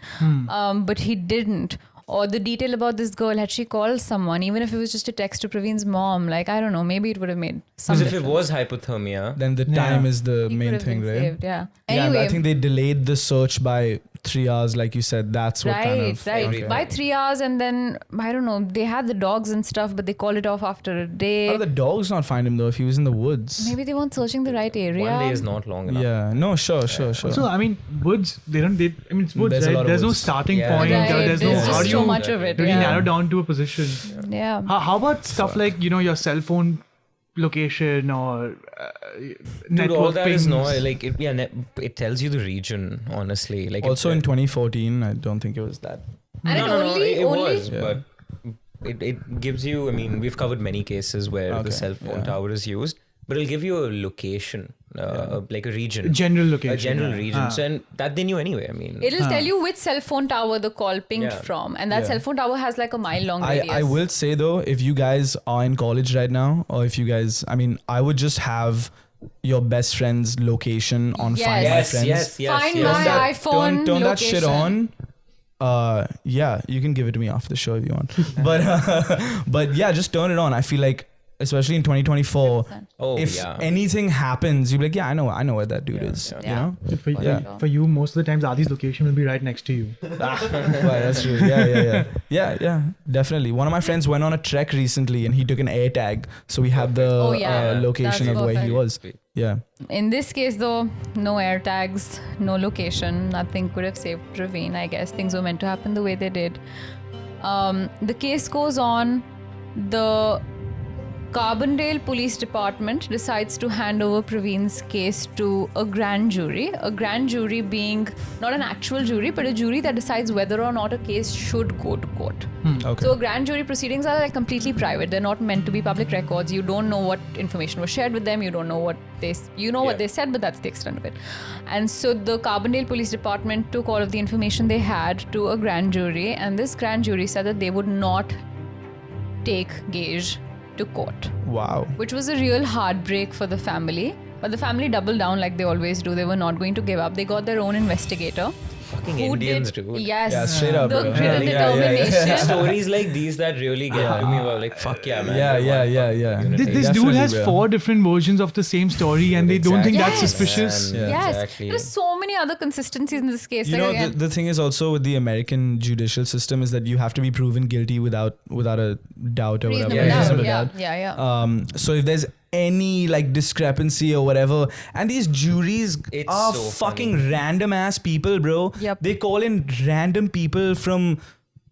But he didn't. Or the detail about this girl, had she called someone, even if it was just a text to Praveen's mom, like, I don't know, maybe it would have made some Because if it difference. was hypothermia, Then the Yeah. time is the He could main have thing, been right? saved, yeah. Yeah, and Anyway, I think they delayed the search by 3 hours, like you said. That's what kind of... Right. Okay. By 3 hours, and then I don't know. They had the dogs and stuff, but they called it off after a day. How did the dogs not find him though if he was in the woods? Maybe they weren't searching the right area. one day is not long enough. Yeah, no, sure. So I mean, woods. I mean, it's woods, There's a lot right? of There's no woods. starting Yeah. point. Right. There's no. There's How just do so you much of it. really Yeah. narrow down to a position? Yeah. How about stuff like your cell phone location or Dude, network all that pings? is no, like, it tells you the region, honestly. Like Also it, in 2014, I don't think it was that. And it was, Yeah. but it gives you, I mean, we've covered many cases where Okay, the cell phone yeah. tower is used, but it'll give you a location, like a region. General location. A general yeah. region. So, and that they knew anyway, I mean. It'll tell you which cell phone tower the call pinged Yeah. from. And that Yeah. cell phone tower has like a mile-long radius. I will say though, if you guys are in college right now, or if you guys, I mean, I would just have your best friend's location on Yes. Find My yes, Friends. yes. Find yes. my That- iPhone turn that shit location. on. Yeah, you can give it to me after the show if you want. But yeah, just turn it on. I feel like, especially in 2024, Oh, if yeah. anything happens, you'll be like, yeah, I know where that dude is. yeah. You know? For you, most of the times, Adi's location will be right next to you. Right, that's true. Yeah, definitely. One of my friends went on a trek recently and he took an air tag, so we have the Oh, yeah. location That's of where he perfect. was. Yeah. In this case, though, no air tags, no location, nothing could have saved Praveen. I guess things were meant to happen the way they did. The case goes on. The Carbondale Police Department decides to hand over Praveen's case to a grand jury. A grand jury being not an actual jury, but a jury that decides whether or not a case should go to court. Okay. So grand jury proceedings are like completely private. They're not meant to be public records. You don't know what information was shared with them. You don't know what what they said, but that's the extent of it. And so the Carbondale Police Department took all of the information they had to a grand jury, and this grand jury said that they would not take Gage to court, Wow. which was a real heartbreak for the family. But the family doubled down like they always do. They were not going to give up. They got their own investigator. Fucking who Indians, did, dude. Yes. Yeah, straight up, The bro. grit and determination. It's stories like these that really get to me about, like, fuck yeah, man. Yeah. This dude Definitely, has bro. 4 different versions of the same story, and they don't think that's Yes. suspicious. Yeah. Yes. Exactly. There's so many other consistencies in this case. You Like, know, again, the thing is also with the American judicial system is that you have to be proven guilty without a doubt or whatever. reasonable Yeah, doubt. Yeah. So if there's any like discrepancy or whatever, and these juries It's are so fucking random ass people, bro. Yep. They call in random people from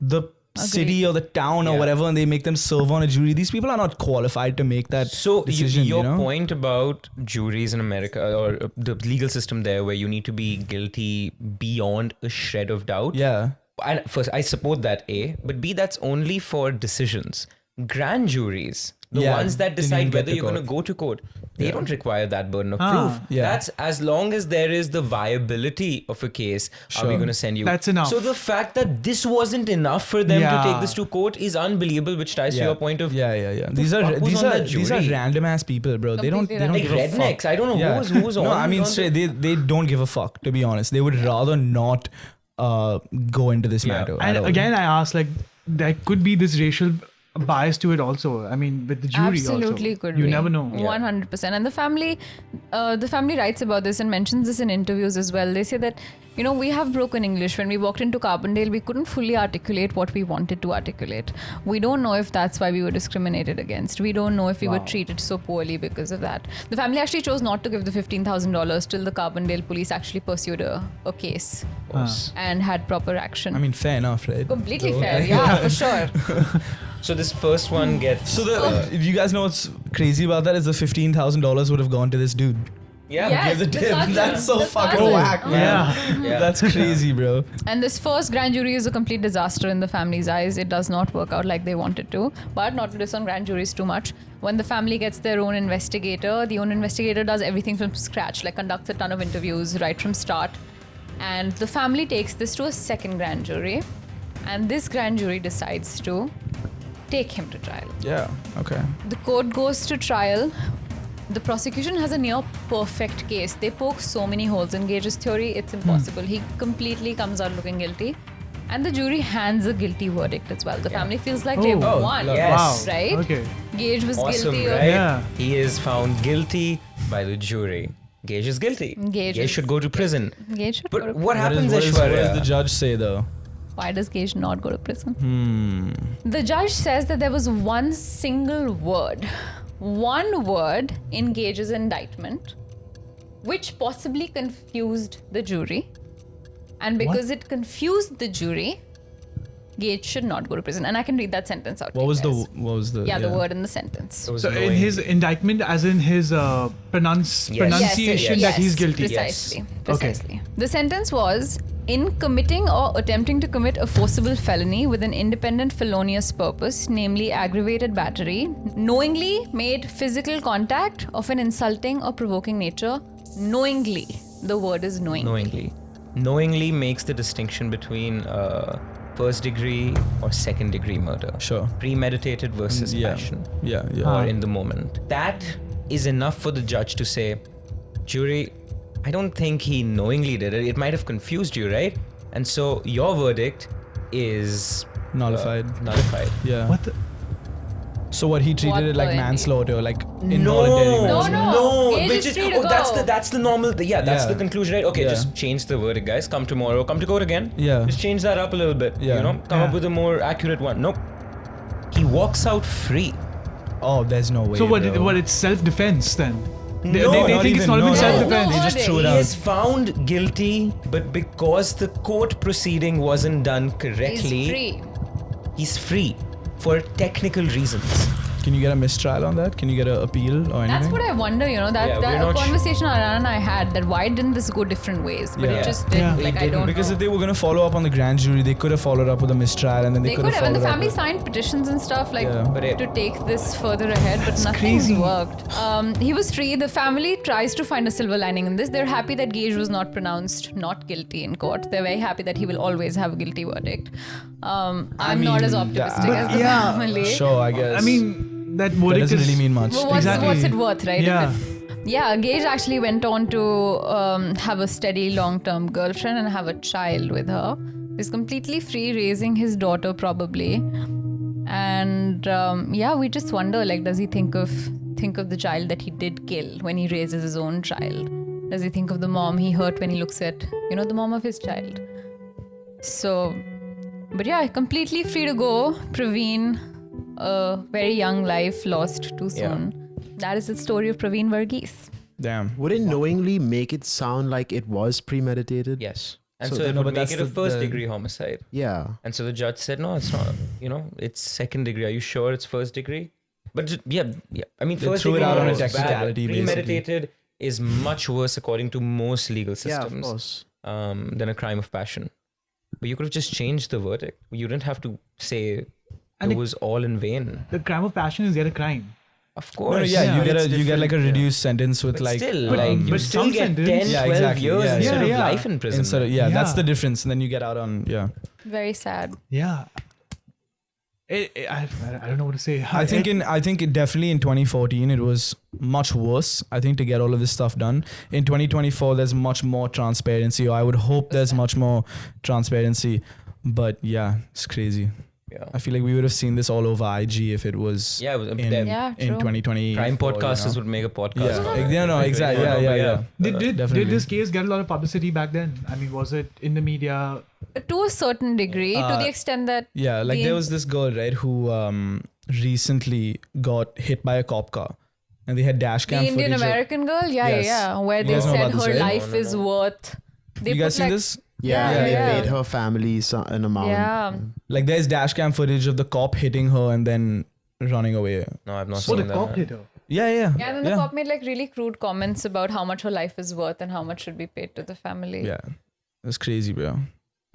the city or the town or Yeah. whatever, and they make them serve on a jury. These people are not qualified to make that decision. Your you know? point about juries in America or the legal system there, where you need to be guilty beyond a shred of doubt. Yeah. And first, I support that, A, but B, that's only for decisions. Grand juries, the Yeah, ones that didn't even decide get whether to you're going to court. go to court, they Yeah. don't require that burden of Ah. proof. Yeah. That's as long as there is the viability of a case, are we Sure. going to send you? That's enough. So the fact that this wasn't enough for them to Yeah. take this to court is unbelievable, which ties to your point of yeah. These are fuck was these on are that these are jury? random ass people, bro. They don't Completely like give a fuck. rednecks. I don't know Yeah. who was on. No, I mean on the- straight. They don't give a fuck. To be honest, they would rather not go into this Yeah. matter. at And all. again, I asked, like, there could be this racial bias to it also. I mean, with the jury Absolutely also. could You be. never know. 100%. And the family writes about this and mentions this in interviews as well. They say that, we have broken English. When we walked into Carbondale, we couldn't fully articulate what we wanted to articulate. We don't know if that's why we were discriminated against. We don't know if we were treated so poorly because of that. The family actually chose not to give the $15,000 till the Carbondale police actually pursued a case and had proper action. I mean, fair enough, right? Completely So- fair. Yeah, for sure. So this first one gets. So you guys know what's crazy about that is the $15,000 would have gone to this dude. yeah, Yes, Give the the tip. cousin, That's so the fucking cousin. whack, man. Yeah. That's crazy, bro. And this first grand jury is a complete disaster in the family's eyes. It does not work out like they wanted to. But not to diss on grand juries too much. When the family gets their own investigator, the own investigator does everything from scratch, like conducts a ton of interviews right from start. And the family takes this to a second grand jury. And this grand jury decides to take him to trial. Yeah. Okay. The court goes to trial. The prosecution has a near perfect case. They poke so many holes in Gage's theory, it's impossible. He completely comes out looking guilty. And the jury hands a guilty verdict as well. The family feels like they've Oh. won. Yes. Right? Okay. Gage was Awesome, guilty right? of. Yeah. He is found guilty by the jury. Gage is guilty. Gage is- should go to prison. Gage should go to But prison. what happens, what does Aishwarya? the judge say though? Why does Gage not go to prison? The judge says that there was one single word in Gage's indictment, which possibly confused the jury. And because it confused the jury, Gage should not go to prison. And I can read that sentence out. to What you was guys. the Yeah, the word in the sentence. It was So in knowing- his indictment, as in his pronunciation Yes. that he's guilty. Precisely. Okay. Precisely. The sentence was, in committing or attempting to commit a forcible felony with an independent felonious purpose, namely aggravated battery, knowingly made physical contact of an insulting or provoking nature, knowingly. The word is knowingly. knowingly makes the distinction between first degree or second degree murder. Sure. Premeditated versus Yeah. passion. Yeah. Or in the moment. That is enough for the judge to say, jury, I don't think he knowingly did it. It might have confused you, right? And so your verdict is Nullified. nullified. Yeah. What the? So what, he treated What it like the- manslaughter, like involuntary No, manslaughter. no. Gage which is is free to that's go. the normal that's Yeah. the conclusion, right? Okay, Yeah. just change the verdict, guys. Come tomorrow. Come to court again. Yeah. Just change that up a little bit. Yeah. Come up Yeah. with a more accurate one. Nope. He walks out free. Oh, there's no way. So what? bro. What? It's self-defense then? No, they not think it's even, not no, even no. self-defense. There's no They just threw it verdict. He out. is found guilty, but because the court proceeding wasn't done correctly, He's free. he's free for technical reasons. Can you get a mistrial on that? Can you get an appeal or anything? That's what I wonder, Yeah, that we're not conversation Aryaan and I had, that why didn't this go different ways? But Yeah. it just didn't. Yeah. Like, It I didn't, don't Because know. if they were going to follow up on the grand jury, they could have followed up with a mistrial, and then they, They could could have have, and followed the up family with... signed petitions and stuff like Yeah. But it- to take this further ahead, but nothing's crazy. worked. He was free. The family tries to find a silver lining in this. They're happy that Gage was not pronounced not guilty in court. They're very happy that he will always have a guilty verdict. I'm not as mean, optimistic but as the yeah. family. Sure, I guess. I mean, that that verdict doesn't is really mean much. Well, what's Exactly. it worth, right? Yeah. Yeah, Gage actually went on to have a steady long-term girlfriend and have a child with her. He's completely free, raising his daughter probably. And we just wonder, like, does he think of the child that he did kill when he raises his own child? Does he think of the mom he hurt when he looks at, the mom of his child? So, but yeah, completely free to go. Praveen, a very young life lost too soon. That is the story of Praveen Varughese. Damn. Would it knowingly make it sound like it was premeditated? Yes. And So- so, it No, would but make that's it a the- first the- degree homicide. Yeah. And so the judge said, no, it's not. It's second degree. Are you sure it's first degree? But yeah. I mean, They first threw it degree out on a murder is bad, but technicality, basically. premeditated is much worse according to most legal Yeah, of systems course. than a crime of passion. But you could have just changed the verdict. You didn't have to say And it the- was all in vain. The crime of passion is yet a crime. Of No, course. yeah, Yeah, you get like a reduced sentence with But like still, But- like, you but still some get 10, sentence- 12 Yeah, exactly. years Yeah, instead of yeah. life in prison. instead of, Yeah. that's the difference. And then you get out on Very sad. Yeah. I don't know what to say. I think it definitely in 2014 it was much worse. I think to get all of this stuff done in 2024 there's much more transparency. Or I would hope there's much more transparency. But yeah, it's crazy. Yeah. I feel like we would have seen this all over IG if it was Yeah, it was- in, Yeah, in true. 2020. Crime podcasters would make a podcast. Yeah, exactly. Yeah. Did Definitely. this case get a lot of publicity back then? I mean, was it in the media? To a certain degree, to the extent that Yeah, like the- there was this girl, right, who recently got hit by a cop car. And they had dash the cam Indian footage of- American girl, Yes. where You they guys know said about this, her right? life is worth. They You guys put seen like, this? Yeah, Yeah, they yeah. paid her family an amount. Yeah. Like there's dash cam footage of the cop hitting her and then running away. No, I've not Oh, seen the that. cop hit her. Yeah. Yeah, and then the cop made like really crude comments about how much her life is worth and how much should be paid to the family. Yeah. That's crazy, bro.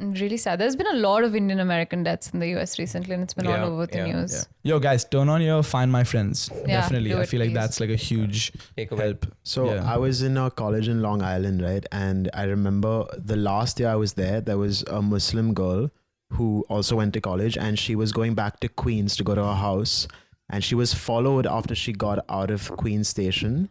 And really sad. There's been a lot of Indian American deaths in the US recently, and it's been Yeah, all over the yeah, news. Yo, guys, turn on your Find My Friends. Yeah, Definitely. do I it, feel like please. that's like a huge Take away. help. So Yeah. I was in a college in Long Island, right? And I remember the last year I was there was a Muslim girl who also went to college, and she was going back to Queens to go to her house. And she was followed after she got out of Queens Station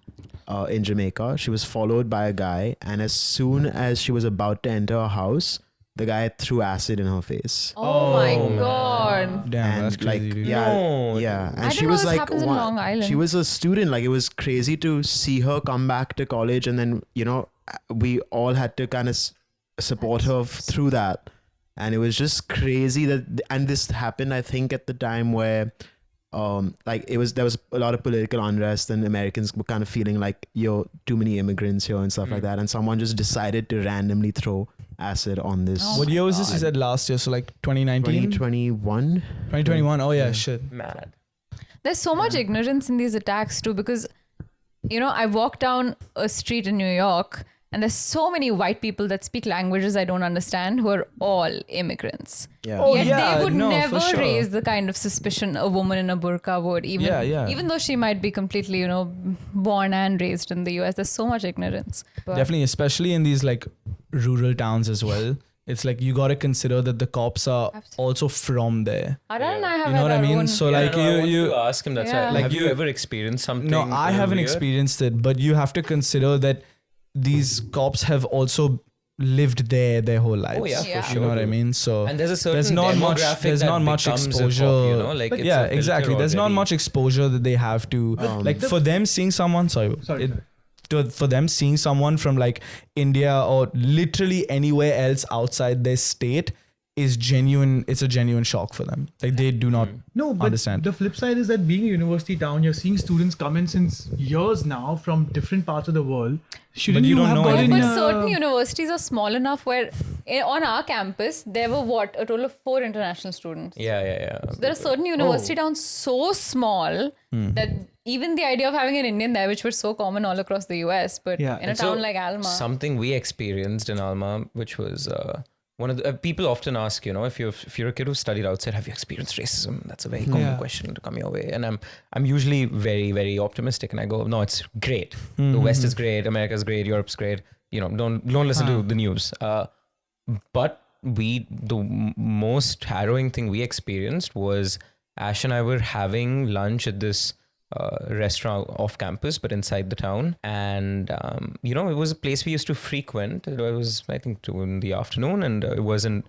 in Jamaica. She was followed by a guy. And as soon as she was about to enter her house, the guy threw acid in her face. Oh, my God. Damn, that's And like, crazy, dude. yeah, No. yeah. And I she didn't know was this like, happens in Long Island. she was a student. Like, it was crazy to see her come back to college, and then we all had to kind of support her through that. And it was just crazy and this happened, I think, at the time where there was a lot of political unrest, and Americans were kind of feeling like, too many immigrants here and stuff like that, and someone just decided to randomly throw acid on this. What year was this? You said last year, so like 2019? 2021. 2021. Oh yeah, shit. Mad. There's so much ignorance in these attacks too, because I walk down a street in New York and there's so many white people that speak languages I don't understand who are all immigrants. Yeah. Oh, Yet yeah, they would no, for never sure. raise the kind of suspicion a woman in a burqa would, even though she might be completely, born and raised in the US. There's so much ignorance. But Definitely, especially in these like rural towns as well. It's like you got to consider that the cops are also from there. Aryaan and I have You know what I had our mean? own- So Yeah, like no, I wanted you to ask him. That's Yeah. why. Like Have you you- ever experienced something? No, I haven't weird? experienced it, but you have to consider that these cops have also lived there their whole lives. Oh yeah, Yeah. for You sure. know what I mean? So And there's a certain there's not much demographic there's that not much becomes a cop, exposure. like it's yeah, a filter exactly. There's not already. much exposure that they have to like for them seeing someone. Sorry. For them seeing someone from like India or literally anywhere else outside their state is genuine. It's a genuine shock for them. Like they do not No, but understand. the flip side is that being a university town, you're seeing students come in since years now from different parts of the world. Shouldn't you you don't have know gotten anything. But certain universities are small enough where on our campus, there were a total of 4 international students. Yeah. There are certain university towns so small that even the idea of having an Indian there, which was so common all across the US, but Yeah. in a And town so like Alma. something we experienced in Alma, which was one of the people often ask, if you're a kid who studied outside, have you experienced racism? That's a very common question to come your way. And I'm usually very, very optimistic, and I go, no, it's great. The West is great, America's great, Europe's great. Don't listen to the news. But the most harrowing thing we experienced was Ash and I were having lunch at this restaurant off campus, but inside the town. And, it was a place we used to frequent. It was, I think, 2 in the afternoon, and it wasn't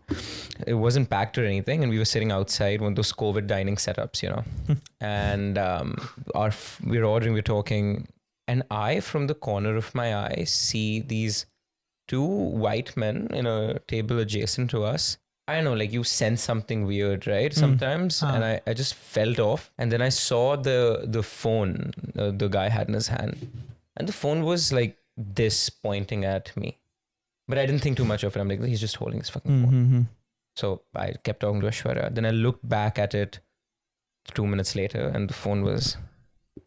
packed or anything. And we were sitting outside one of those COVID dining setups, and we were ordering, we were talking. And I, from the corner of my eye, see these 2 white men in a table adjacent to us. I don't know, like you sense something weird, right? Sometimes. And I just felt off. And then I saw the phone the guy had in his hand. And the phone was like this pointing at me. But I didn't think too much of it. I'm like, he's just holding his fucking phone. Mm-hmm. So I kept talking to Aishwarya. Then I looked back at it 2 minutes later, and the phone was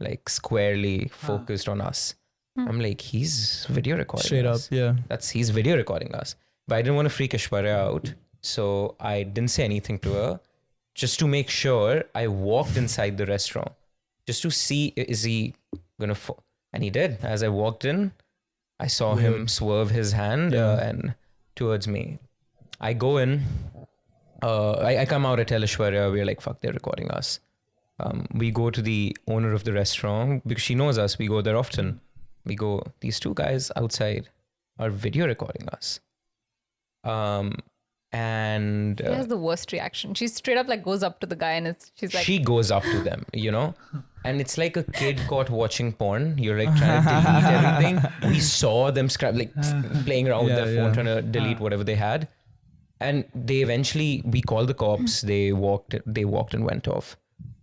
like squarely focused on us. I'm like, he's video recording Straight us. up, yeah. He's video recording us. But I didn't want to freak Aishwarya out. So I didn't say anything to her. Just to make sure, I walked inside the restaurant. Just to see, is he going to fall? And he did. As I walked in, I saw him swerve his hand and towards me. I go in. I come out, I tell Aishwarya, we're like, fuck, they're recording us. We go to the owner of the restaurant because she knows us. We go there often. We go, these two guys outside are video recording us. And She has the worst reaction. She straight up like goes up to the guy and she's like, she goes up to them, and it's like a kid caught watching porn. You're like trying to delete everything. We saw them playing around with their phone, trying to delete whatever they had. And we called the cops. They walked and went off.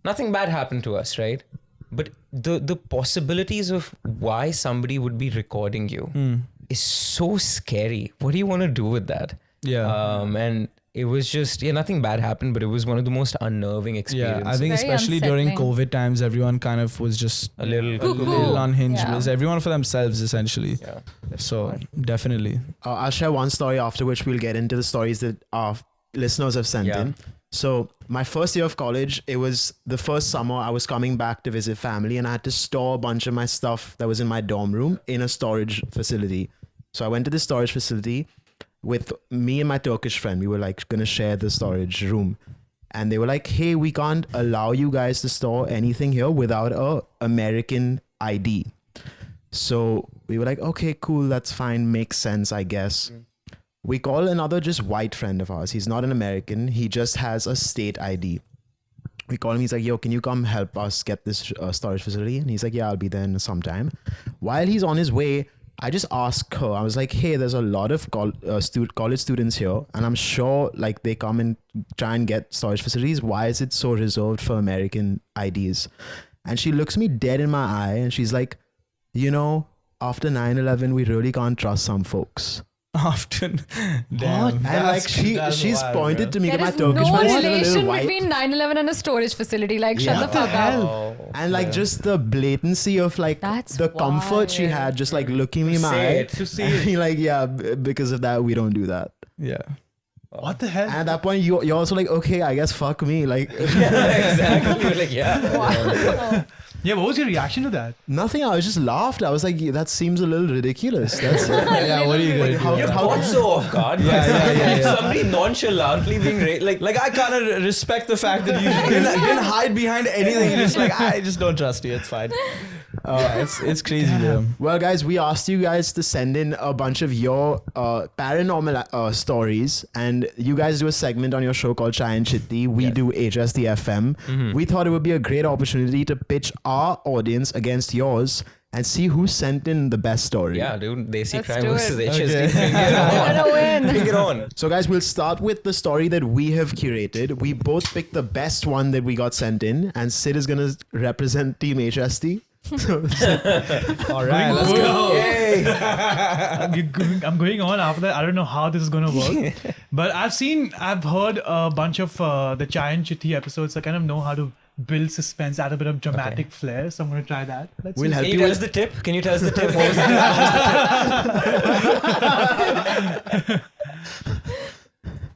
Nothing bad happened to us, right? But the possibilities of why somebody would be recording you is so scary. What do you want to do with that? Yeah. And it was just, nothing bad happened, but it was one of the most unnerving experiences. Yeah, I think Very especially during unsettling. COVID times, everyone kind of was just a little unhinged. Yeah. It was everyone for themselves, essentially. Yeah. So definitely. I'll share one story after which we'll get into the stories that our listeners have sent in. So my first year of college, it was the first summer I was coming back to visit family, and I had to store a bunch of my stuff that was in my dorm room in a storage facility. So I went to the storage facility with me and my Turkish friend. We were like going to share the storage room. And they were like, hey, we can't allow you guys to store anything here without a American ID. So we were like, okay, cool, that's fine. Makes sense, I guess. We call another just white friend of ours. He's not an American. He just has a state ID. We call him. He's like, yo, can you come help us get this storage facility? And he's like, yeah, I'll be there in some time. While he's on his way, I just asked her, I was like, hey, there's a lot of college students here, and I'm sure like they come and try and get storage facilities. Why is it so reserved for American IDs? And she looks me dead in my eye and she's like, after 9/11, we really can't trust some folks. Often. And like she's pointed to me there with my is Turkish no friend, she's a little relation white. between 9/11 and a storage facility. Like, Yeah. shut the fuck up. And like just the blatancy of like That's the comfort she wild. had, just like looking me in my say eye. it. To see And it. be like, yeah, because of that, we don't do that. Yeah. What the hell? And at that point, you're also like, okay, I guess fuck me. Like Exactly. You're like, yeah. Wow. Yeah, what was your reaction to that? nothing. I was just laughed. I was like, yeah, that seems a little ridiculous. That's Yeah, what are you going to do? You're caught so off guard. Yeah. Somebody nonchalantly being Like I kind of respect the fact that you didn't hide behind anything. You're just like, I just don't trust you. It's fine. Yeah, it's crazy. Yeah. Well, guys, we asked you guys to send in a bunch of your paranormal stories, and you guys do a segment on your show called Chai and Chitti. We do HST FM. We thought it would be a great opportunity to pitch our audience against yours and see who sent in the best story. Yeah, dude. Desi Let's Crime do Vs it. HST. Bring it I'm gonna win. on. Bring it on. So, guys, we'll start with the story that we have curated. We both picked the best one that we got sent in, and Sid is going to represent Team HST. All right, let's go. Yay. I'm going on after that. I don't know how this is going to work. But I've heard a bunch of the Chai and Chitti episodes. I kind of know how to build suspense, add a bit of dramatic flair. So I'm going to try that. Let's We'll see. help Can you you tell with us the tip? Can you tell us the tip? What was the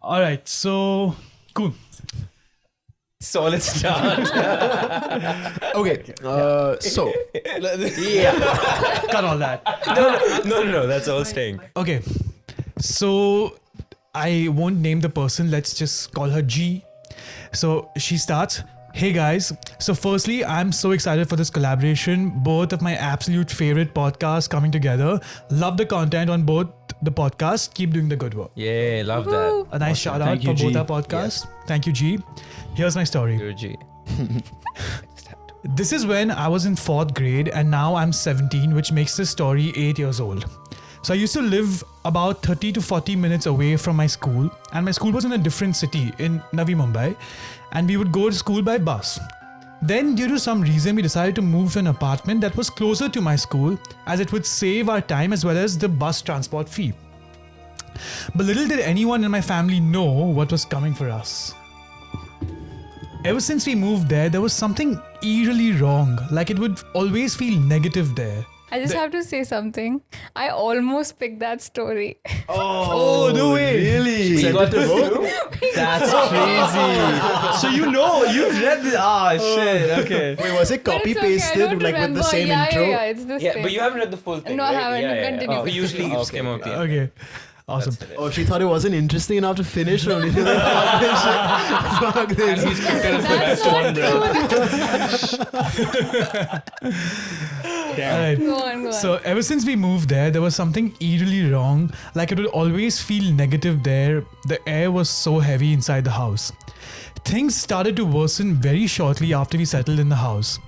All right. So, cool. So let's start. Okay, so Yeah. Cut all that. No. That's all staying. Okay. So, I won't name the person. Let's just call her G. So, she starts. Hey guys, so firstly, I'm so excited for this collaboration. Both of my absolute favorite podcasts coming together. Love the content on both the podcasts. Keep doing the good work. Yeah, love that. A nice shout out Thank you, for both G. our podcasts. Thank you, G. Here's my story. You're a G. This is when I was in 4th grade and now I'm 17, which makes this story 8 years old. So I used to live about 30 to 40 minutes away from my school, and my school was in a different city in Navi Mumbai, and we would go to school by bus. Then due to some reason, we decided to move to an apartment that was closer to my school, as it would save our time as well as the bus transport fee. But little did anyone in my family know what was coming for us. Ever since we moved there was something eerily wrong. Like it would always feel negative there. I just have to say something. I almost picked that story. Oh, no way. Really? Sent it to both? That's crazy. So you've read this. Shit. Okay. Wait, was it But copy it's okay, I pasted don't like with the remember. same Yeah, intro? Yeah, it's the Yeah, same. but you haven't read the full thing. No, I right? haven't. Yeah, Continue. We usually skim out the end. Okay. Awesome. Oh, she thought it wasn't interesting enough to finish only. Fuck this shit. Fuck this. And he's picked it as the That's best not one, bro. true. Alright. Go on. So ever since we moved there was something eerily wrong. Like it would always feel negative there. The air was so heavy inside the house. Things started to worsen very shortly after we settled in the house.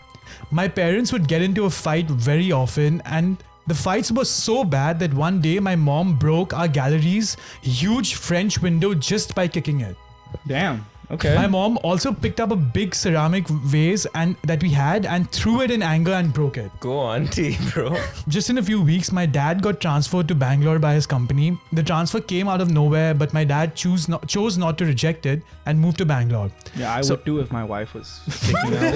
My parents would get into a fight very often, and the fights were so bad that one day my mom broke our gallery's huge French window just by kicking it. Damn. Okay. My mom also picked up a big ceramic vase that we had and threw it in anger and broke it. Go on, T, bro. Just in a few weeks, my dad got transferred to Bangalore by his company. The transfer came out of nowhere, but my dad chose not to reject it and moved to Bangalore. Yeah, I would too if my wife was kicking out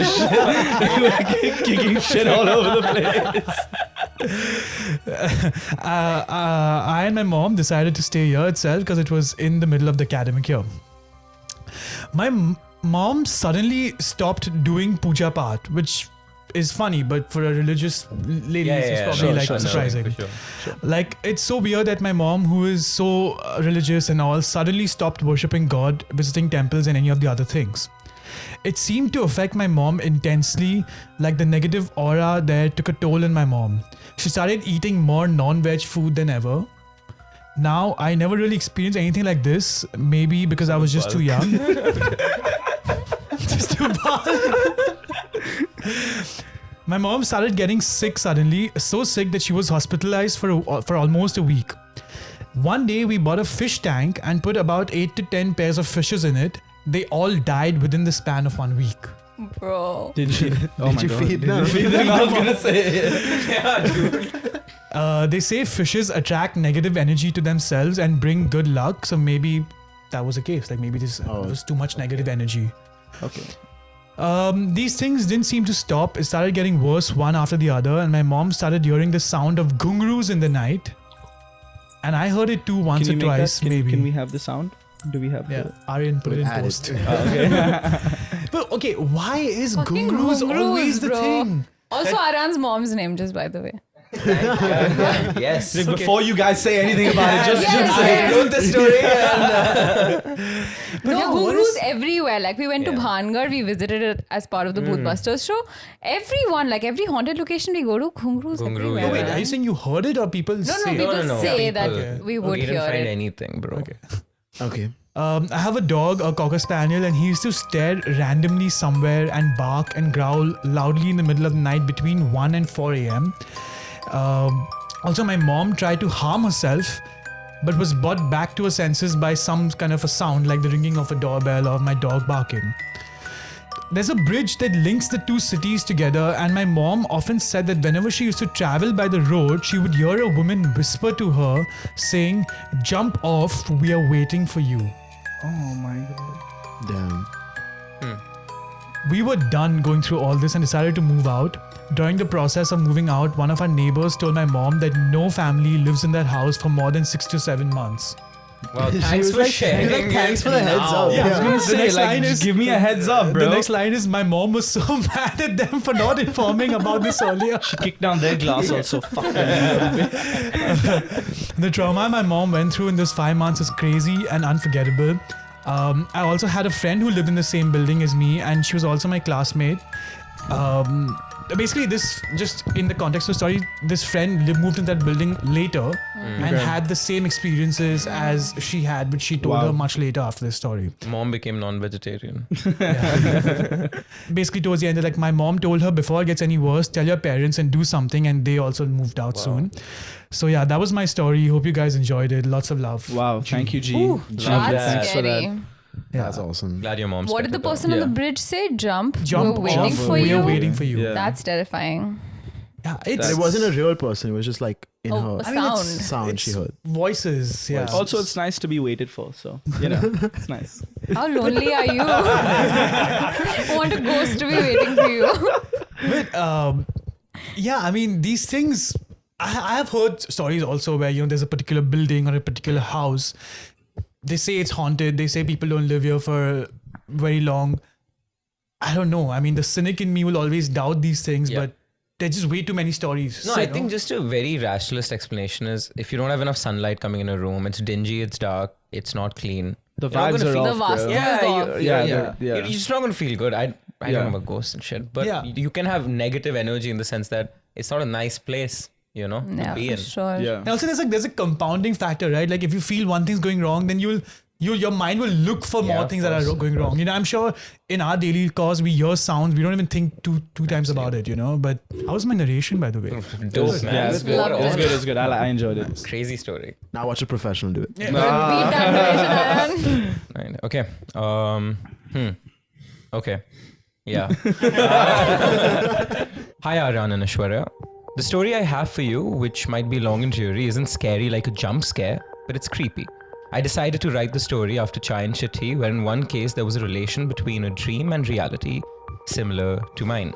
kicking shit all over the place. I and my mom decided to stay here itself because it was in the middle of the academic year. My mom suddenly stopped doing puja part, which is funny, but for a religious lady, it's probably surprising. For sure. Like, it's so weird that my mom, who is so religious and all, suddenly stopped worshipping God, visiting temples, and any of the other things. It seemed to affect my mom intensely, like the negative aura there took a toll on my mom. She started eating more non-veg food than ever. Now, I never really experienced anything like this, maybe because I was just too young. Just too My mom started getting sick suddenly, so sick that she was hospitalized for almost a week. One day, we bought a fish tank and put about 8 to 10 pairs of fishes in it. They all died within the span of 1 week. Bro. Did she? Oh Did you feed them? I was gonna say. Yeah, dude. They say fishes attract negative energy to themselves and bring good luck. So maybe that was the case. Like maybe this was too much negative energy. Okay. These things didn't seem to stop. It started getting worse one after the other, and my mom started hearing the sound of gungroos in the night. And I heard it too once or twice, maybe. Can we have the sound? Do we have Yeah, Aryaan put it in Add it. post. Okay. But okay, why is Fucking gungroos gungroos, always the bro. thing? Also, Aryaan's mom's name, just by the way. Yes. Like, before you guys say anything about it, just Yes, say yes. I wrote the story and No, yeah, what gurus is- everywhere. Like we went to Bhangar, we visited it as part of the Boothbusters show. Everyone, like every haunted location we go to, gungrus Gungroo, everywhere. yeah. Wait, are you saying you heard it or people No, say? people say that people. we would We didn't hear find it. anything, bro. Okay. Okay. I have a dog, a cocker spaniel, and he used to stare randomly somewhere and bark and growl loudly in the middle of the night between 1 and 4 a.m. Also, my mom tried to harm herself, but was brought back to her senses by some kind of a sound like the ringing of a doorbell or my dog barking. There's a bridge that links the two cities together, and my mom often said that whenever she used to travel by the road, she would hear a woman whisper to her saying, "Jump off, we are waiting for you." Oh my god. Damn. We were done going through all this and decided to move out. During the process of moving out, one of our neighbors told my mom that no family lives in that house for more than 6 to 7 months. Well, She thanks was for like- sharing. thanks for the heads now. up. Yeah, I was gonna The say, next like, line just is- give me a heads up, bro. The next line is, my mom was so mad at them for not informing about this earlier. She kicked down their glass also. Fuck them. The trauma my mom went through in those 5 months is crazy and unforgettable. I also had a friend who lived in the same building as me, and she was also my classmate. Basically, this, just in the context of the story, this friend moved in that building later and had the same experiences as she had, which she told Wow. her much later after this story. Mom became non-vegetarian. Basically, towards the end, like, my mom told her, before it gets any worse, tell your parents and do something, and they also moved out soon. So yeah, that was my story. Hope you guys enjoyed it. Lots of love. Wow, thank you, G. Ooh, Love that's that. scary. That's awesome. Glad your mom. What did the stepped up. person on Yeah. the bridge say? Jump. Jump We're waiting off. for We you. are waiting for you. Yeah. That's terrifying. Yeah, But it's it wasn't a real person. It was just like in Oh, her a I mean, it's- sound. she heard. voices. Yeah. Also, it's nice to be waited for. So, it's nice. How lonely are you? I want a ghost to be waiting for you. But yeah, I mean, these things. I have heard stories also where there's a particular building or a particular house. They say it's haunted. They say people don't live here for very long. I don't know. I mean, the cynic in me will always doubt these things, Yeah. but there's just way too many stories. No, I think just a very rationalist explanation is if you don't have enough sunlight coming in a room, it's dingy, it's dark, it's not clean. The You're not vibes gonna are feel- off. The vastu bro. is off. Yeah. You're just not going to feel good. I Yeah. don't know about ghosts and shit, but Yeah. you can have negative energy in the sense that it's not a nice place, to Yeah, be for in. sure. Yeah. And also, there's a compounding factor, right? Like if you feel one thing's going wrong, then your mind will look for Yeah, more of things that are course, going wrong. I'm sure in our daily cause we hear sounds, we don't even think two times about it. But how was my narration, by the way? Dope, man. Yeah, It's it's good. Loved good. It's it. good. It's good. I enjoyed it. Crazy story. Now watch a professional do it. Beat that narration, Aryaan. Right. Okay. Okay. Yeah. Hi, Aryaan and Aishwarya. The story I have for you, which might be long and dreary, isn't scary like a jump scare, but it's creepy. I decided to write the story after chai and chitti, where in one case there was a relation between a dream and reality, similar to mine.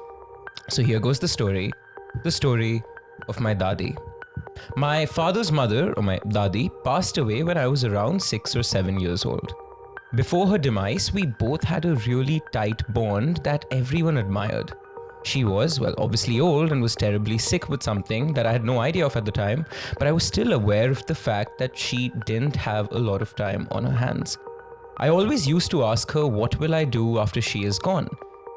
So here goes the story of my Dadi. My father's mother, or my Dadi, passed away when I was around 6 or 7 years old. Before her demise, we both had a really tight bond that everyone admired. She was, well, obviously old and was terribly sick with something that I had no idea of at the time, but I was still aware of the fact that she didn't have a lot of time on her hands. I always used to ask her, what will I do after she is gone?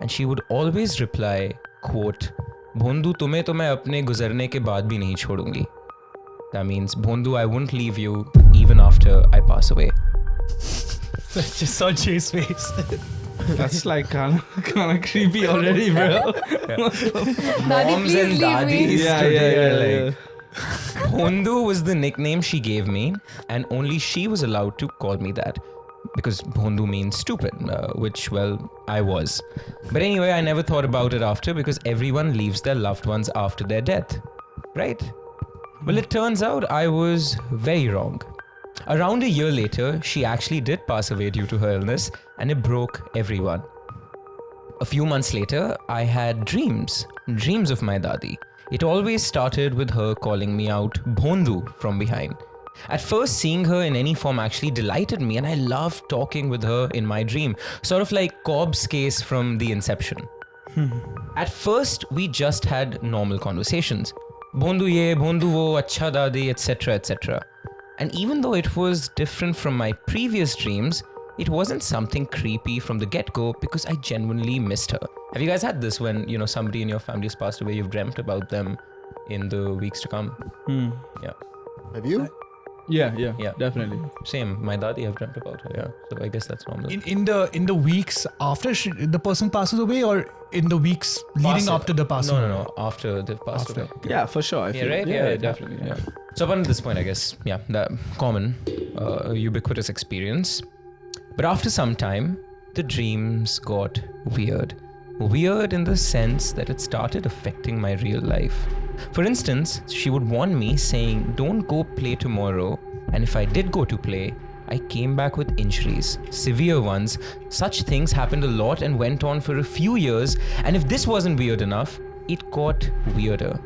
And she would always reply, quote, Bhondu, tumhe to main apne guzarne ke baad bhi nahi chhodungi. That means, Bhondu, I won't leave you even after I pass away. Just saw Jay's face. That's like kind of creepy already, bro. Daddy, Moms please and leave daddies me. today, Bhondu was the nickname she gave me, and only she was allowed to call me that. Because Bhondu means stupid, which, well, I was. But anyway, I never thought about it after because everyone leaves their loved ones after their death. Right? Well, it turns out I was very wrong. Around a year later, she actually did pass away due to her illness, and it broke everyone. A few months later, I had dreams of my Dadi. It always started with her calling me out Bhondu from behind. At first, seeing her in any form actually delighted me, and I loved talking with her in my dream, sort of like Cobb's case from The Inception. At first, we just had normal conversations. Bhondu ye, Bhondu wo, acha Dadi, etc., etc. And even though it was different from my previous dreams, it wasn't something creepy from the get-go because I genuinely missed her. Have you guys had this when, somebody in your family has passed away, you've dreamt about them in the weeks to come? Yeah. Have you? Yeah, Yeah. definitely. Same. My Dadi, I've dreamt about her, yeah. So I guess that's normal. In the weeks after the person passes away, or in the weeks leading up to the passing? No. After they've passed away. Yeah, for sure. I Yeah, feel. right? Yeah, definitely. Yeah. So up until this point, I guess, yeah, that common, ubiquitous experience. But after some time, the dreams got weird. Weird in the sense that it started affecting my real life. For instance, she would warn me saying, don't go play tomorrow. And if I did go to play, I came back with injuries, severe ones. Such things happened a lot and went on for a few years. And if this wasn't weird enough, it got weirder.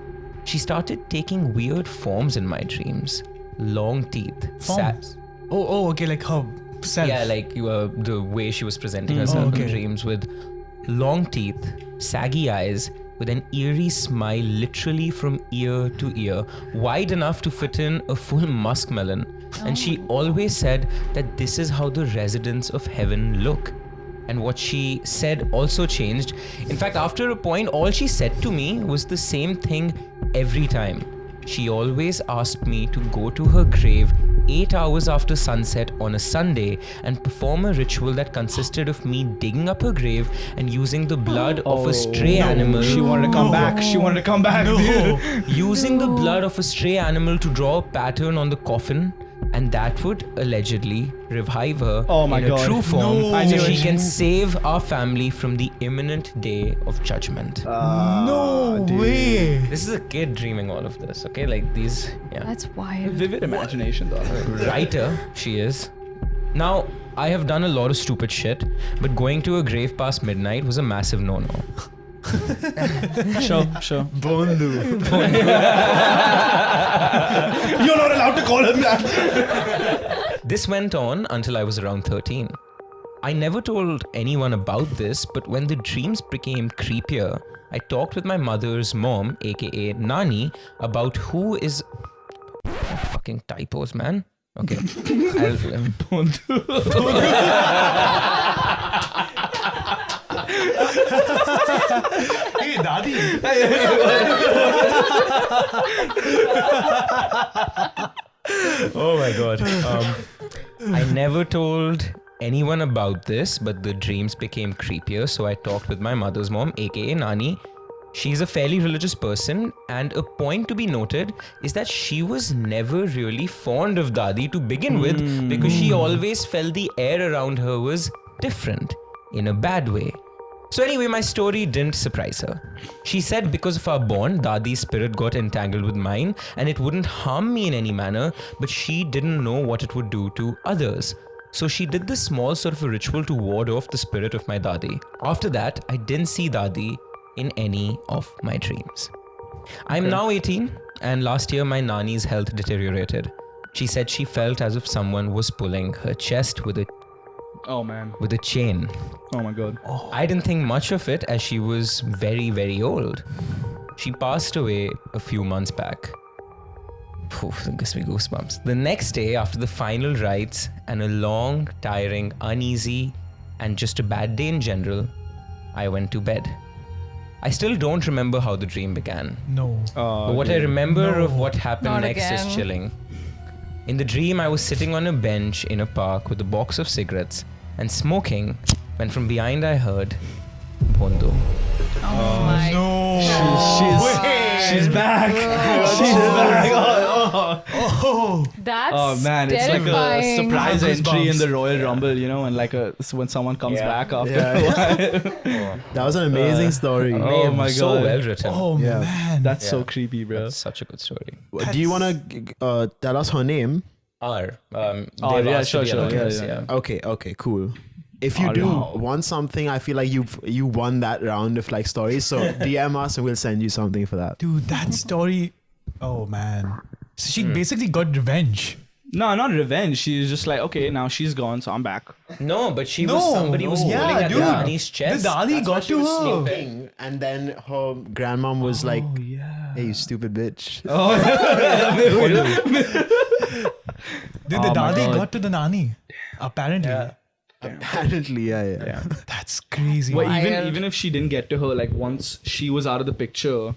She started taking weird forms in my dreams. Long teeth. Forms? Okay, like her self. Yeah, like the way she was presenting herself in dreams with long teeth, saggy eyes, with an eerie smile literally from ear to ear, wide enough to fit in a full muskmelon. And she always said that this is how the residents of heaven look. And what she said also changed. In fact, after a point, all she said to me was the same thing every time. She always asked me to go to her grave 8 hours after sunset on a Sunday and perform a ritual that consisted of me digging up her grave and using the blood of a stray animal. She wanted to come back. She wanted to come back. Using the blood of a stray animal to draw a pattern on the coffin, and that would allegedly revive her Oh my in God. a true form No. I so knew she it. can save our family from the imminent day of judgment. No way. This is a kid dreaming all of this, okay? Like these, yeah. That's wild. Vivid imagination, though. Writer, she is. Now, I have done a lot of stupid shit, but going to a grave past midnight was a massive no-no. Sure. Bondu. You're not allowed to call him that. This went on until I was around 13. I never told anyone about this, but when the dreams became creepier, I talked with my mother's mom, aka Nani, about who is... Fucking typos, man. Okay. Hey, Dadi. Oh my god. I never told anyone about this, but the dreams became creepier, so I talked with my mother's mom, aka Nani. She's a fairly religious person, and a point to be noted is that she was never really fond of Dadi to begin with, because she always felt the air around her was different, in a bad way. So anyway, my story didn't surprise her. She said because of our bond, Dadi's spirit got entangled with mine, and it wouldn't harm me in any manner, but she didn't know what it would do to others. So she did this small sort of a ritual to ward off the spirit of my Dadi. After that, I didn't see Dadi in any of my dreams. I'm now 18, and last year my Nani's health deteriorated. She said she felt as if someone was pulling her chest with a Oh man. chain. Oh my God. I didn't think much of it as she was very, very old. She passed away a few months back. Poof, that gives me goosebumps. The next day, after the final rites and a long, tiring, uneasy, and just a bad day in general, I went to bed. I still don't remember how the dream began. No. But what I remember of what happened Not next again. is chilling. In the dream, I was sitting on a bench in a park with a box of cigarettes and smoking when from behind I heard Bondo. Oh my. She's back. She's back. That's Oh man, it's like a terrifying. surprise Goosebumps. entry in the Royal Rumble, you know, and like when someone comes back after a while. That was an amazing story. Oh my So God. well written. Oh Yeah. man. That's so Yeah. creepy, bro. That's such a good story. Do you want to tell us her name? R. Oh, They've yeah, asked to sure, be sure. anonymous, Yeah. Okay, cool. If you do want something, I feel like you won that round of like stories. So DM us and we'll send you something for that. Dude, that story. Oh man. So she basically got revenge. No, not revenge. She's just like, okay, now she's gone, so I'm back. No, but she was somebody was Yeah, pulling at dude. Nani's chest. The Dadi got to her. Sleeping, and then her grandmom was like, "Hey, you stupid bitch." Dude, the Oh my Dadi God. got to the Nani. Apparently. Apparently, yeah. That's crazy. Well, Wild. even if she didn't get to her, like once she was out of the picture,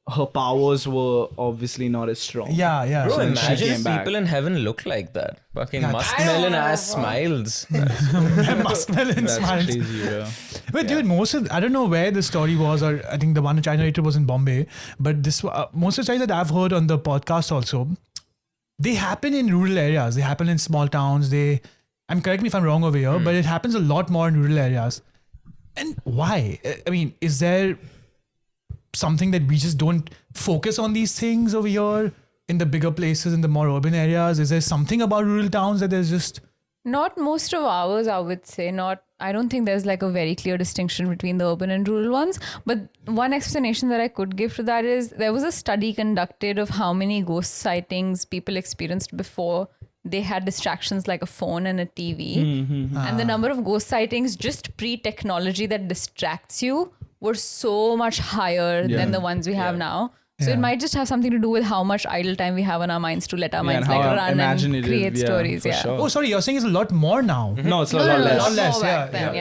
her powers were obviously not as strong. Yeah. Bro, So then she imagine came if back. people in heaven look like that. Fucking Yeah, muskmelon ass smiles. Muskmelon That's smiles. crazy, bro. But dude, I don't know where the story was, or I think the one which I narrated was in Bombay. But most of the stories that I've heard on the podcast also, they happen in rural areas. They happen in small towns. Correct me if I'm wrong over here, but it happens a lot more in rural areas. And why? I mean, is there something that we just don't focus on these things over here in the bigger places, in the more urban areas? Is there something about rural towns that there's just... Not most of ours, I would say. I don't think there's like a very clear distinction between the urban and rural ones. But one explanation that I could give to that is there was a study conducted of how many ghost sightings people experienced before they had distractions like a phone and a TV. And the number of ghost sightings just pre-technology that distracts you were so much higher than the ones we have now. So it might just have something to do with how much idle time we have on our minds to let our minds and like how run and imaginative, create stories. for Yeah. sure. Oh, sorry, you're saying it's a lot more now. No, it's a No, lot no, less. no, Lot less, more yeah, back then,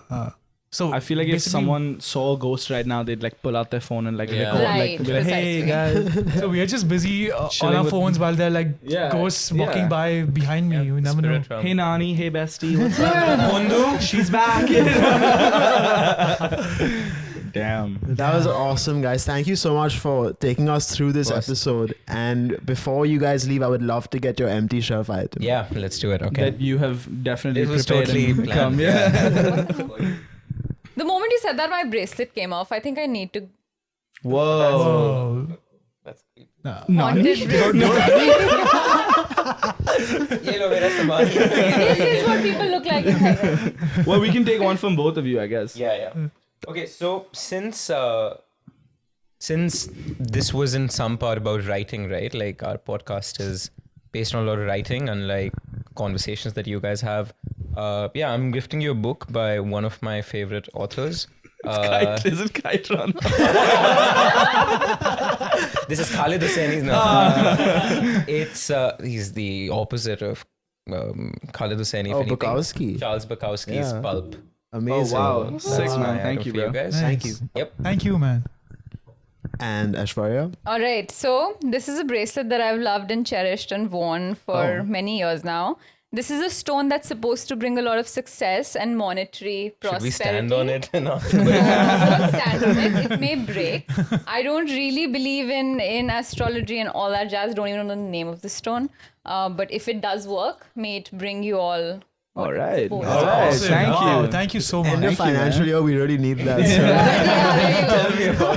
yeah. So I feel like if basically- someone saw a ghost right now, they'd like pull out their phone and like Yeah. record, Right, like be like, hey precisely. guys. So we are just busy on Chilling our with- phones while they're like Yeah, ghosts yeah. walking by behind me. You never know. Spirit realm. Hey Nani, hey bestie, what's up? Bondo, she's back. Damn. That was awesome, guys. Thank you so much for taking us through this episode. And before you guys leave, I would love to get your empty shelf item. Yeah, let's do it. Okay. That you have definitely It was prepared totally and planned. come. Yeah. The moment you said that, my bracelet came off. I think I need to Whoa. That's creepy. haunted bracelet. This is what people look like in heaven. Well, we can take one from both of you, I guess. Yeah. Okay, so since this was in some part about writing, right? Like our podcast is based on a lot of writing and like conversations that you guys have. I'm gifting you a book by one of my favorite authors. Is it Kite Run? This is Khalid Hosseini's now. He's the opposite of Khalid Hosseini. if Oh, anything. Bukowski. Charles Bukowski's Yeah. Pulp. Amazing. Oh, wow. That's Sick, man. my Thank item you, for bro. guys. Thank you. Yep. Thank you, man. And Aishwarya? All right, so this is a bracelet that I've loved and cherished and worn for many years now. This is a stone that's supposed to bring a lot of success and monetary prosperity. Should we stand on it? No, don't stand on it. It may break. I don't really believe in astrology and all that jazz. Don't even know the name of the stone. But if it does work, may it bring you all. All right. Suppose. All right. Awesome. Thank Wow, you. thank you so much. End of financial year, we really need that. So. There you go.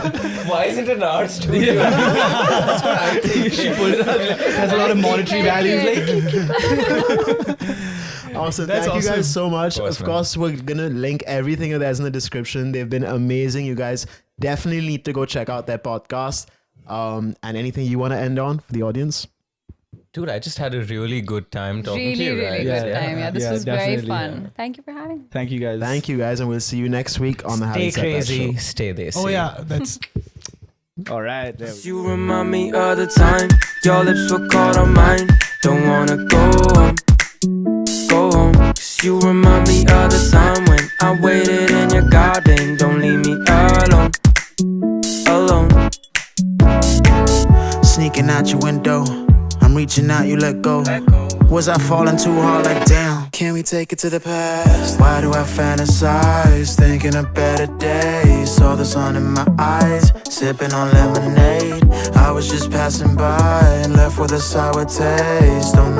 Why isn't it an art studio? That's what I think. She pulled it out. Has a lot of monetary values. Like, Awesome. That's Thank you awesome. guys so much. Of course, Of man. course, we're going to link everything of theirs in the description. They've been amazing. You guys definitely need to go check out their podcast. And anything you want to end on for the audience? Dude, I just had a really good time talking to Really, you really guys. good time. Yeah, this Yeah, was very definitely, fun. Thank you for having me. thank you guys. Thank you guys, and we'll see you next week on the Stay Having Said That crazy, show. stay Desi. Oh yeah, that's All right. There we go. You remind me of the time your lips were caught on mine. Don't wanna go home. 'Cause you remind me of the time when I waited in your garden. Don't leave me alone. Sneaking out your window, I'm reaching out, you let go. Was I falling too hard like damn? Can we take it to the past? Why do I fantasize, thinking of better days? Saw the sun in my eyes, sipping on lemonade. I was just passing by and left with a sour taste. Don't